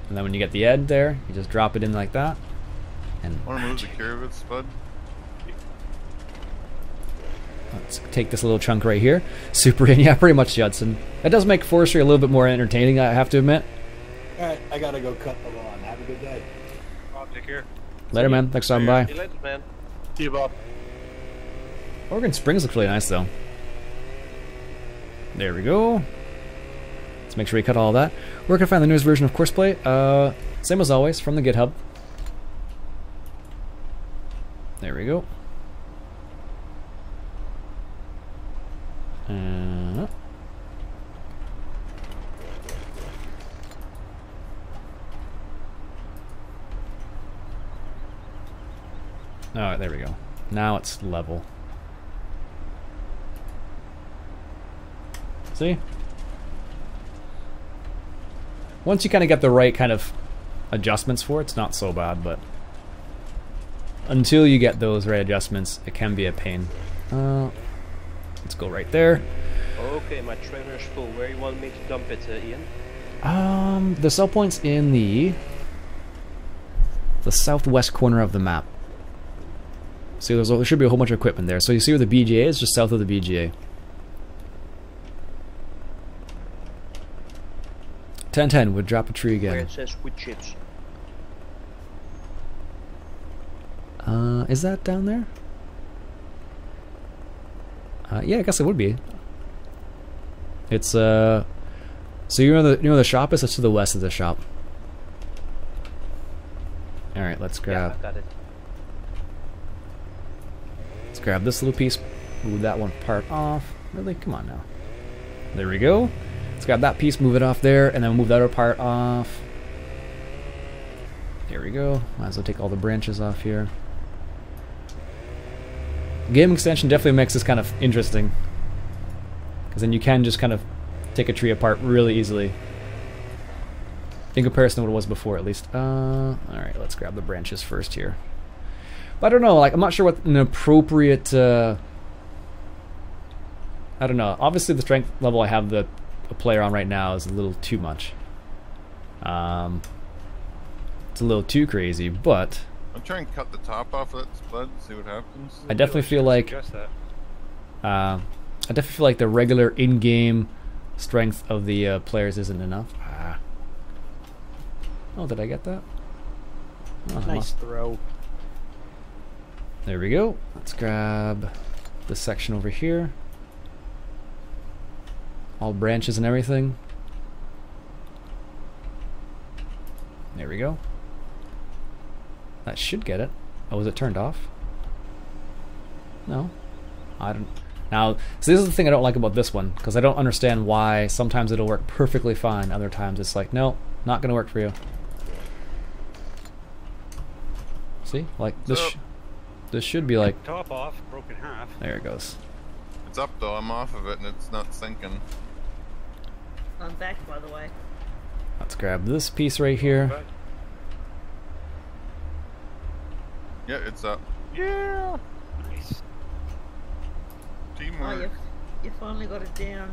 And then when you get the end there, you just drop it in like that. And Want to move the curve, Spud? let's take this little chunk right here. Super in, yeah, pretty much Judson. That does make Forestry a little bit more entertaining, I have to admit. Alright, I gotta go cut the lawn. Have a good day. Bob, take care. Later, man. Thanks for stopping by. See you later, man. See you, Bob. Oregon Springs looks really nice, though. There we go. Let's make sure we cut all that. Where can I find the newest version of Courseplay? Same as always, from the GitHub. There we go. Alright, there we go. Now it's level. See? Once you kind of get the right kind of adjustments for it, it's not so bad, but until you get those right adjustments, it can be a pain. Let's go right there. Okay, my trailer is full. Where you want me to dump it, Iain? The sell point's in the southwest corner of the map. See, there should be a whole bunch of equipment there. So you see where the BGA is? Just south of the BGA. 1010 would drop a tree again. Where it says wood chips. Is that down there? Yeah, I guess it would be. It's so you know the shop is? It's to the west of the shop. All right, let's grab. Yeah, I got it. Let's grab this little piece. Move that one part off. Really? Come on now. There we go. Let's grab that piece, move it off there, and then move that other part off. There we go. Might as well take all the branches off here. Game extension definitely makes this kind of interesting, because then you can just kind of take a tree apart really easily in comparison to what it was before, at least. Alright, let's grab the branches first here. But I don't know, like, I'm not sure what an appropriate I don't know. Obviously the strength level I have the player on right now is a little too much. It's a little too crazy, but I'll try and cut the top off of that Spud, see what happens. I definitely feel like the regular in-game strength of the players isn't enough. Oh, did I get that? Oh, Nice throw. There we go. Let's grab this section over here. All branches and everything. There we go. That should get it. Oh, was it turned off? No. I don't. Now, so this is the thing I don't like about this one, because I don't understand why sometimes it'll work perfectly fine, other times it's like, no, not gonna work for you. See? Like, this should be like... Top off, broken half. There it goes. It's up though, I'm off of it and it's not sinking. I'm back, by the way. Let's grab this piece right here. Yeah, it's up. Yeah! Nice. Teamwork. Oh, you finally got it down.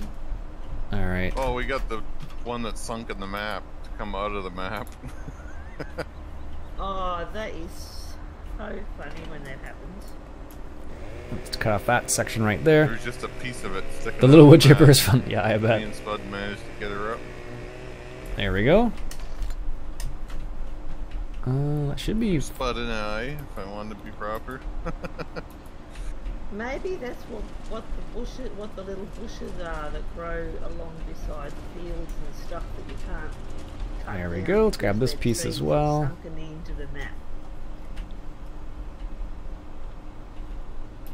Alright. Oh, we got the one that's sunk in the map to come out of the map. Oh, that is so funny when that happens. Let's cut off that section right there. There's just a piece of it sticking The little out wood of the chipper map. is fun. Yeah, I bet. Me and Spud managed to get her up. There we go. That should be. Spot an eye if I wanted to be proper. Maybe that's what the little bushes are that grow along beside fields and stuff that you can't cut There we down go. Let's grab because this they're piece trees as well. sunken into the map.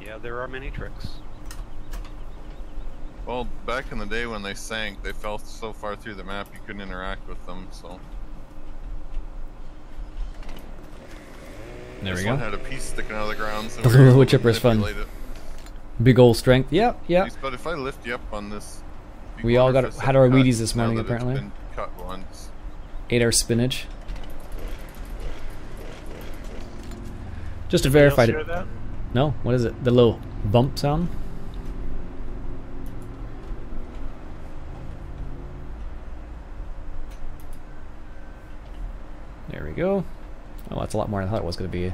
Yeah, there are many tricks. Well, back in the day when they sank, they fell so far through the map you couldn't interact with them, so... There we this go. one had a piece sticking out of the ground, so The we were wood able to chipper's fun. manipulate it. Big old strength. Yep, yep. But if I lift you up on this... We all If had our cut, Wheaties this now morning, that it's apparently. been cut once. Ate our spinach. Just to verify Anybody it. else hear No? What is it? The little bump sound? There we go. Oh, that's a lot more than I thought it was going to be.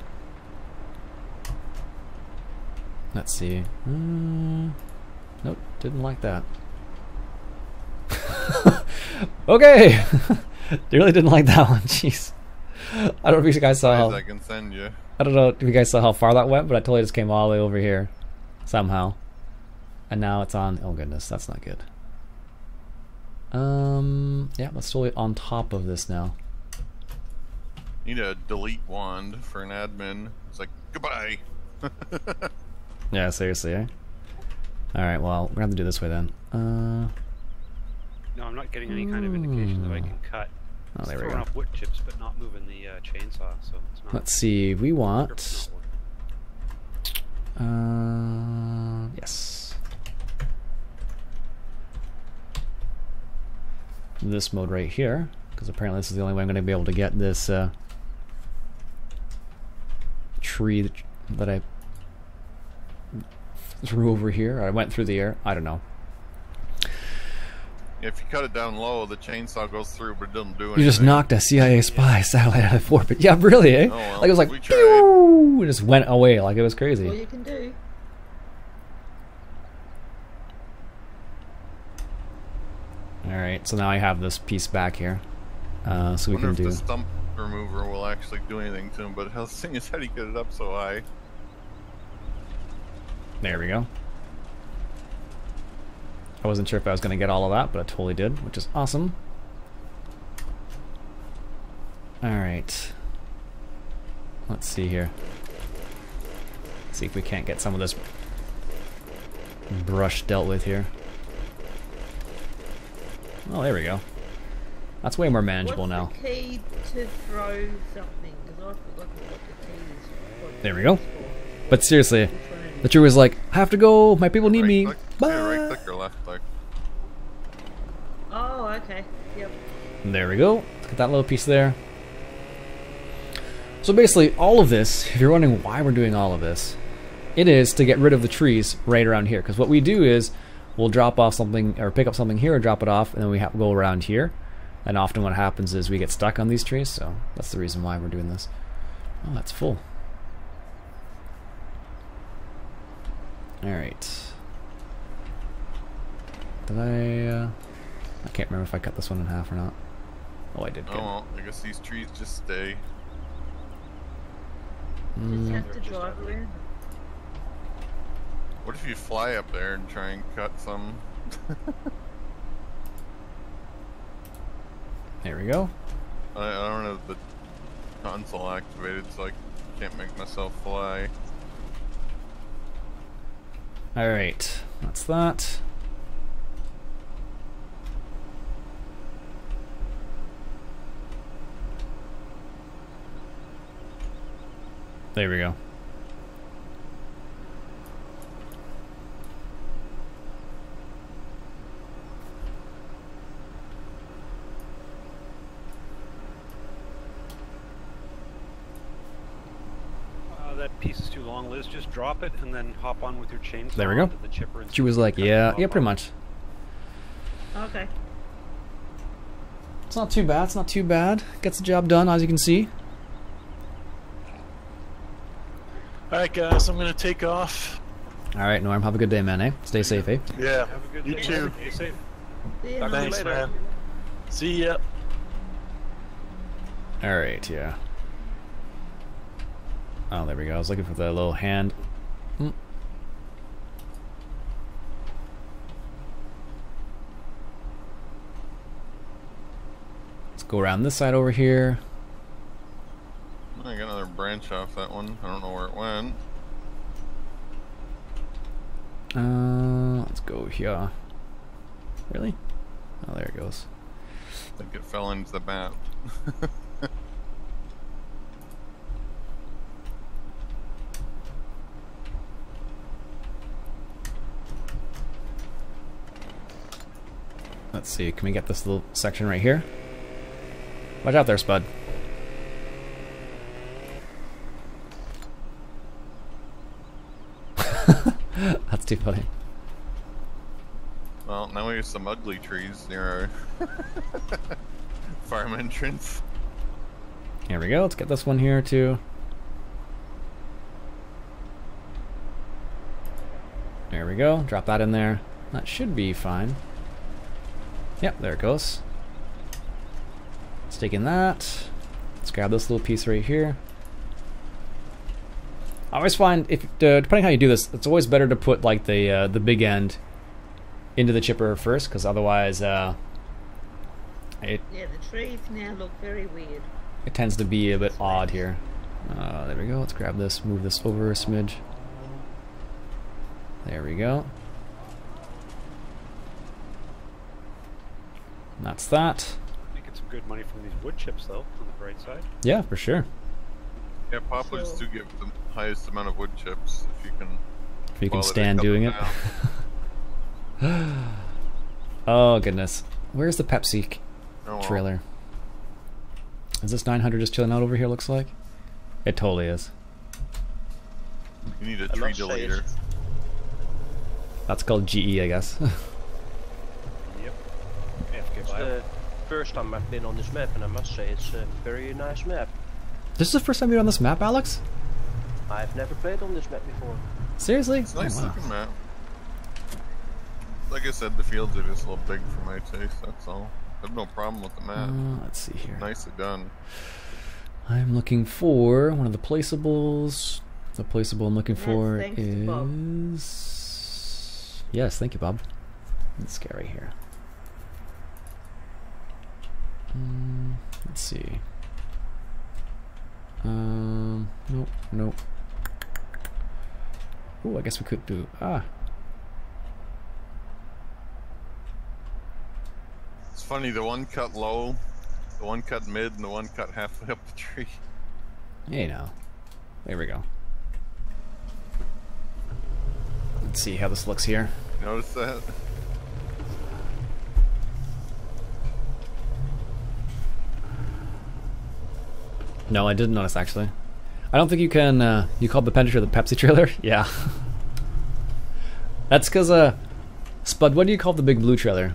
Let's see. Nope, didn't like that. Okay! They really didn't like that one, jeez. I don't know if you guys saw how... I can send you. I don't know if you guys saw how far that went, but I totally just came all the way over here. Somehow. And now it's on... Oh goodness, that's not good. Yeah, let's totally on top of this now. Need a delete wand for an admin. It's like, goodbye! Yeah, seriously, eh? Alright, well, we're gonna have to do it this way then. No, I'm not getting any kind of indication that I can cut. Oh, there we throwing go. off wood chips, but not moving the chainsaw, so it's not... Let's see, we want... it's not working. Yes. This mode right here, because apparently this is the only way I'm going to be able to get this tree that I threw over here. Or I went through the air. I don't know. If you cut it down low, the chainsaw goes through, but it doesn't do anything. You just knocked a CIA spy satellite out of orbit. Yeah, really, eh? Oh, well, like it was like, we pew! It just went away like it was crazy. All you can do. Alright, so now I have this piece back here. So we I wonder can if do... the stump remover will actually do anything to him, but the thing is, how do you get it up so high? There we go. I wasn't sure if I was going to get all of that, but I totally did, which is awesome. Alright. Let's see here. Let's see if we can't get some of this brush dealt with here. Oh, there we go. That's way more manageable now. What's the key to throw something? Because I forgot what the key is. What There we go. it's for. But seriously, the tree was like, I have to go, my people need me. Right click, Bye. yeah, right click or left click. Oh, okay. Yep. There we go. Let's get that little piece there. So basically, all of this, if you're wondering why we're doing all of this, it is to get rid of the trees right around here. Because what we do is, we'll drop off something, or pick up something here, or drop it off, and then we have to go around here. And often what happens is we get stuck on these trees, so that's the reason why we're doing this. Oh, that's full. Alright. Did I can't remember if I cut this one in half or not. Oh, I did. Oh Good. well, I guess these trees just stay. Just have to drive around. What if you fly up there and try and cut some? There we go. I don't have the console activated, so I can't make myself fly. Alright, that's that. There we go. That piece is too long, Liz. Just drop it and then hop on with your chainsaw. There we go. onto the chipper and She was like, cut yeah, it yeah, off. pretty much. Okay. It's not too bad, it's not too bad. Gets the job done, as you can see. Alright guys, I'm gonna take off. Alright, Norm, have a good day, man, eh? Stay safe, eh? Yeah, Have a good you day. too. Stay safe. See ya. Talk to you Thanks, later. man. See ya. Alright, yeah. Oh, there we go. I was looking for the little hand. Let's go around this side over here. I got another branch off that one. I don't know where it went. Let's go here. Really? Oh, there it goes. I think it fell into the map. Let's see, can we get this little section right here? Watch out there, Spud. That's too funny. Well, now we have some ugly trees near our farm entrance. Here we go, let's get this one here too. There we go, drop that in there. That should be fine. Yep, there it goes. Let's take in that. Let's grab this little piece right here. I always find, if depending how you do this, it's always better to put like the big end into the chipper first, because otherwise, yeah, the trees now look very weird. It tends to be a bit odd here. There we go. Let's grab this, move this over a smidge. There we go. And that's that. Making some good money from these wood chips, though, on the bright side. Yeah, for sure. Yeah, poplars do give the highest amount of wood chips if you can stand doing it. Oh goodness, where's the Pepsi trailer? Is this 900 just chilling out over here? Looks like it totally is. You need a tree deleter. That's called GE, I guess. Yep. It's the first time I've been on this map, and I must say it's a very nice map. This is the first time you're on this map, Alex? I've never played on this map before. Seriously? It's a nice looking map. Like I said, the fields are just a little big for my taste, that's all. I have no problem with the map. Let's see here. Nicely done. I'm looking for one of the placeables. The placeable I'm looking for is... Yes, thank you, Bob. Let's get right here. Let's see. Nope, nope. Oh, I guess we could do... It's funny, the one cut low, the one cut mid, and the one cut halfway up the tree. You know. There we go. Let's see how this looks here. Notice that? No, I didn't notice actually. I don't think you can, you called the Pentatrailer the Pepsi trailer? Yeah. That's because, Spud, what do you call the big blue trailer?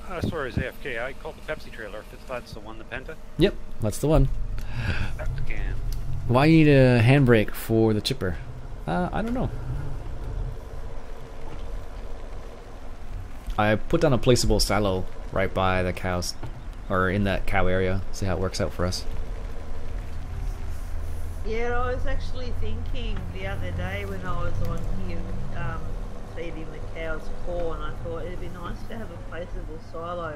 As far as AFK, I call the Pepsi trailer, if that's the one, the Penta. Yep, that's the one. Scan. Why you need a handbrake for the chipper? I don't know. I put down a placeable silo right by the cows, or in that cow area. See how it works out for us. Yeah, I was actually thinking the other day when I was on here feeding the cows corn, I thought it'd be nice to have a placeable silo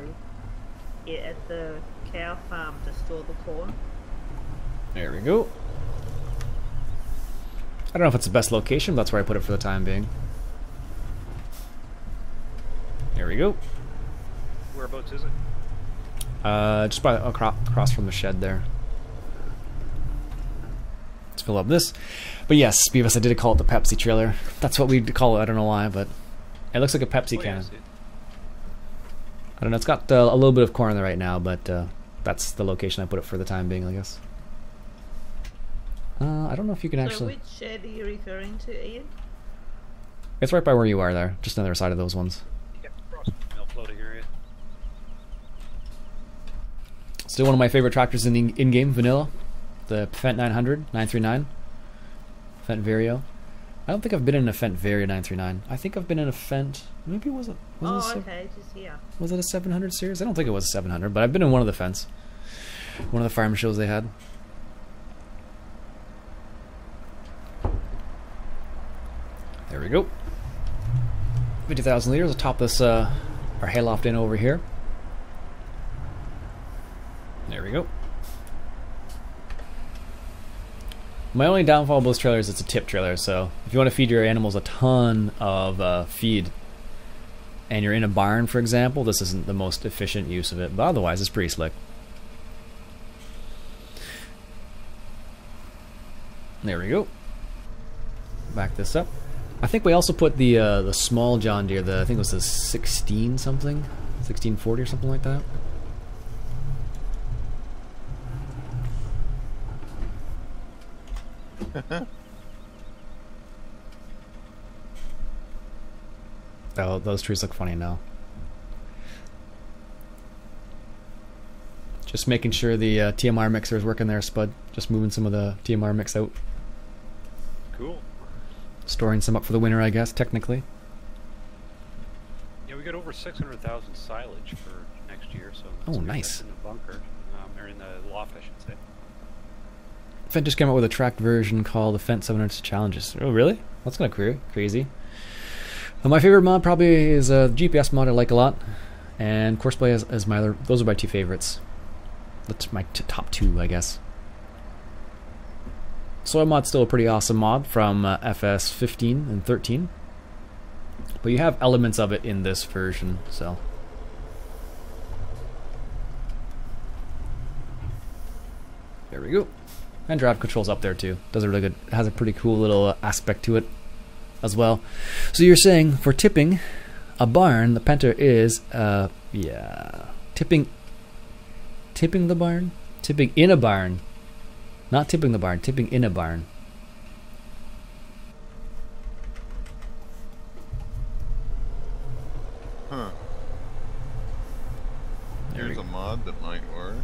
at the cow farm to store the corn. There we go. I don't know if it's the best location, but that's where I put it for the time being. There we go. Whereabouts is it? Just by across from the shed there. Let's fill up this. But yes, Beavis, I did call it the Pepsi trailer. That's what we'd call it. I don't know why, but it looks like a Pepsi can. Yes, I don't know. It's got a little bit of corn there right now, but that's the location I put it for the time being, I guess. I don't know if you can actually... So which shed are you referring to, Ian? It's right by where you are there, just on the other side of those ones. Yep, across the milk floating area. Still one of my favorite tractors in the in-game vanilla, the Fendt 900, 939, Fendt Vario. I don't think I've been in a Fendt Vario 939. I think I've been in a Fendt. Maybe it was a. Okay, just here. Was it a 700 series? I don't think it was a 700, but I've been in one of the Fendts. One of the farm shows they had. There we go. 50,000 liters. I'll top this our hayloft in over here. There we go. My only downfall of those trailers is it's a tip trailer, so if you want to feed your animals a ton of feed and you're in a barn, for example, this isn't the most efficient use of it, but otherwise it's pretty slick. There we go. Back this up. I think we also put the small John Deere, I think it was the 16 something, 1640 or something like that. Oh, those trees look funny now. Just making sure the TMR mixer is working there, Spud. Just moving some of the TMR mix out. Cool. Storing some up for the winter, I guess, technically. Yeah, we got over 600,000 silage for next year, so oh, nice. In the bunker, or in the loft, I should say. Fent just came out with a tracked version called the Fent 700 Challenges. Oh, really? That's kind of crazy. My favorite mod probably is a GPS mod I like a lot, and Courseplay is my other. Those are my two favorites. That's my top two, I guess. Soil mod's still a pretty awesome mod from FS 15 and 13, but you have elements of it in this version, so. There we go. And drive controls up there too. Does a really good, has a pretty cool little aspect to it as well. So you're saying for tipping a barn, the Penta is yeah, tipping the barn, tipping in a barn, not tipping the barn, tipping in a barn. Huh. Here's a mod that might work.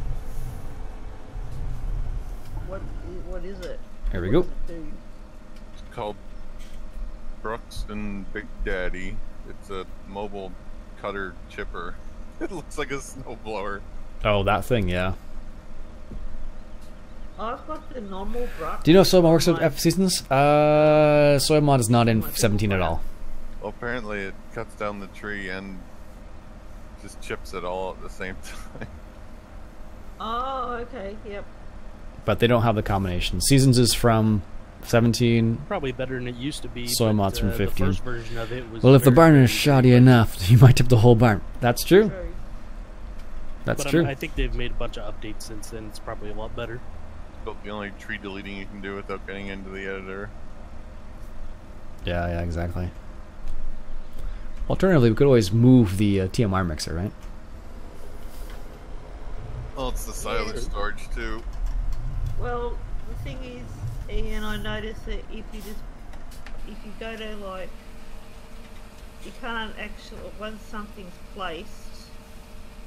What is it? There we go. It's called Bruxton Big Daddy. It's a mobile cutter chipper. It looks like a snowblower. Oh, that thing, yeah. I've got the normal brush. Do you know Soil Mod works with F seasons? Soil Mod is not in 17 at all. Well, apparently it cuts down the tree and just chips it all at the same time. Oh, okay, yep. But they don't have the combination. Seasons is from 17. Probably better than it used to be. Soil Mod's from 15. The first version of it was well, if the barn is shoddy enough, you might tip the whole barn. That's true. That's true. I think they've made a bunch of updates since then. It's probably a lot better. But the only tree deleting you can do without getting into the editor. Yeah, exactly. Alternatively, we could always move the TMR mixer, right? Well, it's the silage storage too. Well, the thing is, Ian, I noticed that if you go to like, you can't actually, once something's placed,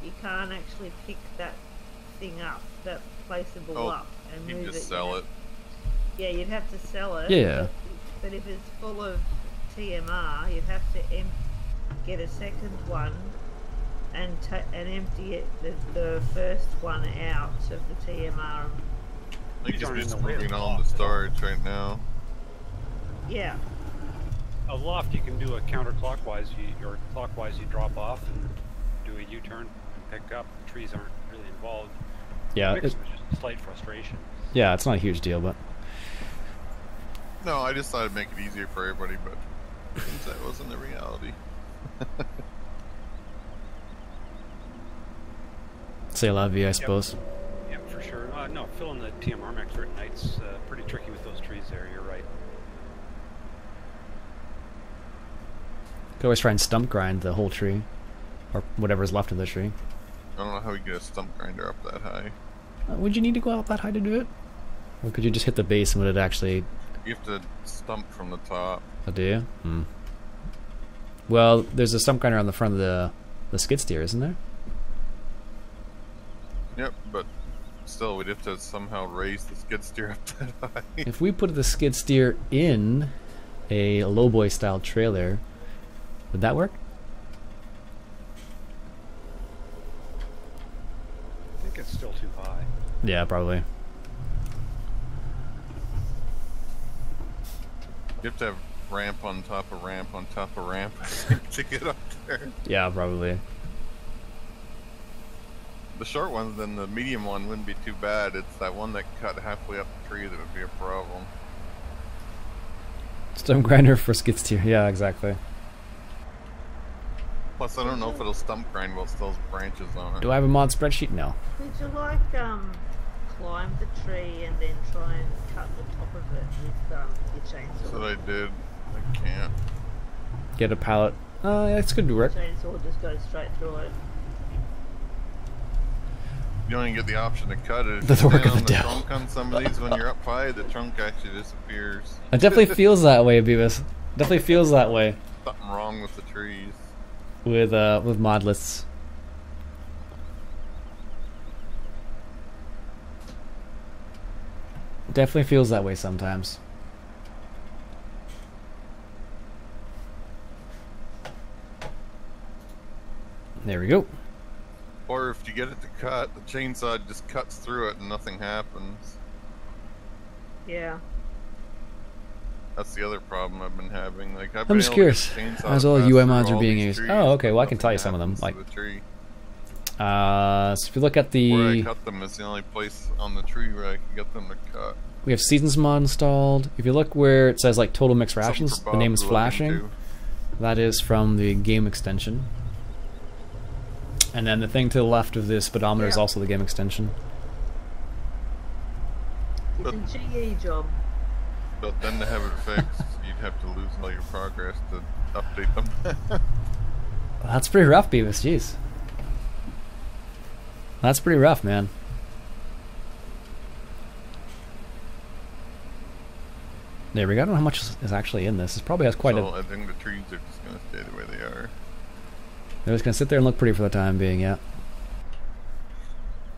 you can't actually pick that thing up, that placeable up, and move it. You just sell it. Yeah, you'd have to sell it. Yeah. But if it's full of TMR, you'd have to get a second one and empty it, the first one out of the TMR. I think you're just moving on to storage right now. Yeah. A loft, you can do a counterclockwise, or clockwise you drop off and do a U-turn and pick up. The trees aren't really involved. Yeah. It's just a slight frustration. Yeah, it's not a huge deal, but. No, I just thought it'd make it easier for everybody, but since that wasn't the reality. Say la vie, I suppose. Yeah, for sure. No, filling the TMR mixer at night's pretty tricky with those trees there, you're right. You could always try and stump grind the whole tree, or whatever's left of the tree. I don't know how you get a stump grinder up that high. Would you need to go up that high to do it? Or could you just hit the base and would it actually... You have to stump from the top. Oh, do you? Hmm. Well, there's a stump grinder on the front of the skid steer, isn't there? Yep, but still, we'd have to somehow raise the skid steer up that high. If we put the skid steer in a lowboy style trailer, would that work? I think it's still too high. Yeah, probably. You have to have ramp on top of ramp on top of ramp to get up there. Yeah, probably. The short ones, then the medium one wouldn't be too bad. It's that one that cut halfway up the tree that would be a problem. Stump grinder for skid steer. Yeah, exactly. Plus, I don't know if it'll stump grind while it still has branches on it. Do I have a mod spreadsheet? No. Did you like climb the tree and then try and cut the top of it with your chainsaw? That's what I did. I can't. Get a pallet. Yeah, it's good to work. Chainsaw just goes straight through it. You don't even get the option to cut it. If The you work stand of the on devil. Trunk on some of these, when you're up high, the trunk actually disappears. It definitely feels that way, Beavis. Definitely feels that way Something wrong with the trees. with mod lists. Definitely feels that way sometimes. There we go. Or if you get it to cut, the chainsaw just cuts through it and nothing happens. Yeah. That's the other problem I've been having. Like I've I'm been just able curious. to get the chainsaw How's all to pass UI through mods are all being these used? trees, Oh, okay. but Well, I can tell you nothing some of them. happens to Like, the tree. so if you look at Where I the, cut them is the only place on the tree where I can get them to cut. we have seasons mod installed. If you look where it says like total mix Something rations, for the name is Bob to look flashing. into. That is from the game extension. And then the thing to the left of the speedometer is Yeah. also the game extension. It's a GE job. But then to have it fixed, you'd have to lose all your progress to update them. Well, that's pretty rough, Beavis. Jeez. That's pretty rough, man. There we go. I don't know how much is actually in this. This probably has quite so a... I think the trees are just going to stay the way they are. They're just going to sit there and look pretty for the time being, yeah.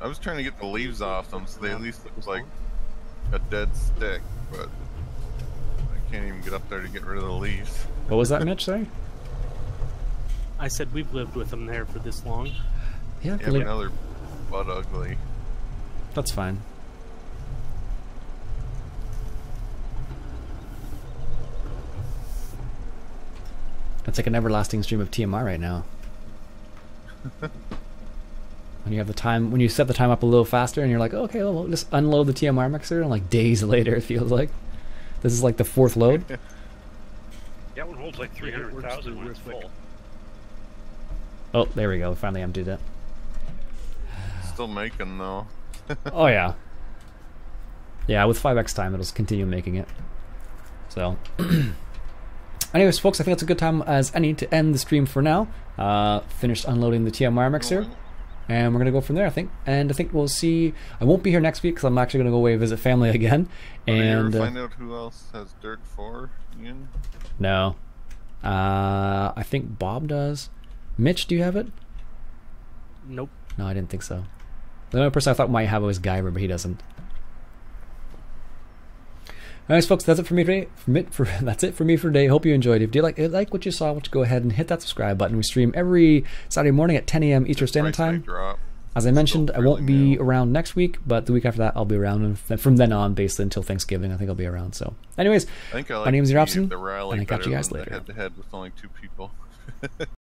I was trying to get the leaves off them so they at least look like a dead stick, but I can't even get up there to get rid of the leaves. What was that, Mitch, sorry? I said we've lived with them there for this long. Yeah, Yeah, but now they're butt ugly. that's fine. It's like an everlasting stream of TMI right now. When you have the time, when you set the time up a little faster, and you're like, okay, well, we'll just unload the TMR mixer, and like days later, it feels like this is like the fourth load. Yeah, one holds like 300,000 when it's full. Oh, there we go. We finally emptied it. Still making though. Oh yeah. Yeah, with 5x time, it'll continue making it. So, anyways, folks, I think it's a good time as any to end the stream for now. Finished unloading the TMR mixer. And we're going to go from there, I think. And I think we'll see... I won't be here next week because I'm actually going to go away and visit family again. Did you And ever find out who else has Dirt 4, Ian? no. I think Bob does. Mitch, do you have it? Nope. No, I didn't think so. The only person I thought might have it was Guyver, but he doesn't. Anyways, folks, that's it for me today. That's it for me for today. Hope you enjoyed. If you did like what you saw, why don't you go ahead and hit that subscribe button. We stream every Saturday morning at 10 a.m. Eastern Standard Time. As I mentioned, I won't be around next week, but the week after that, I'll be around. And from then on, basically until Thanksgiving, I think I'll be around. So, anyways, I think I like my name is the Robson, rally and I catch you better guys than the later. head-to-head with only 2 people.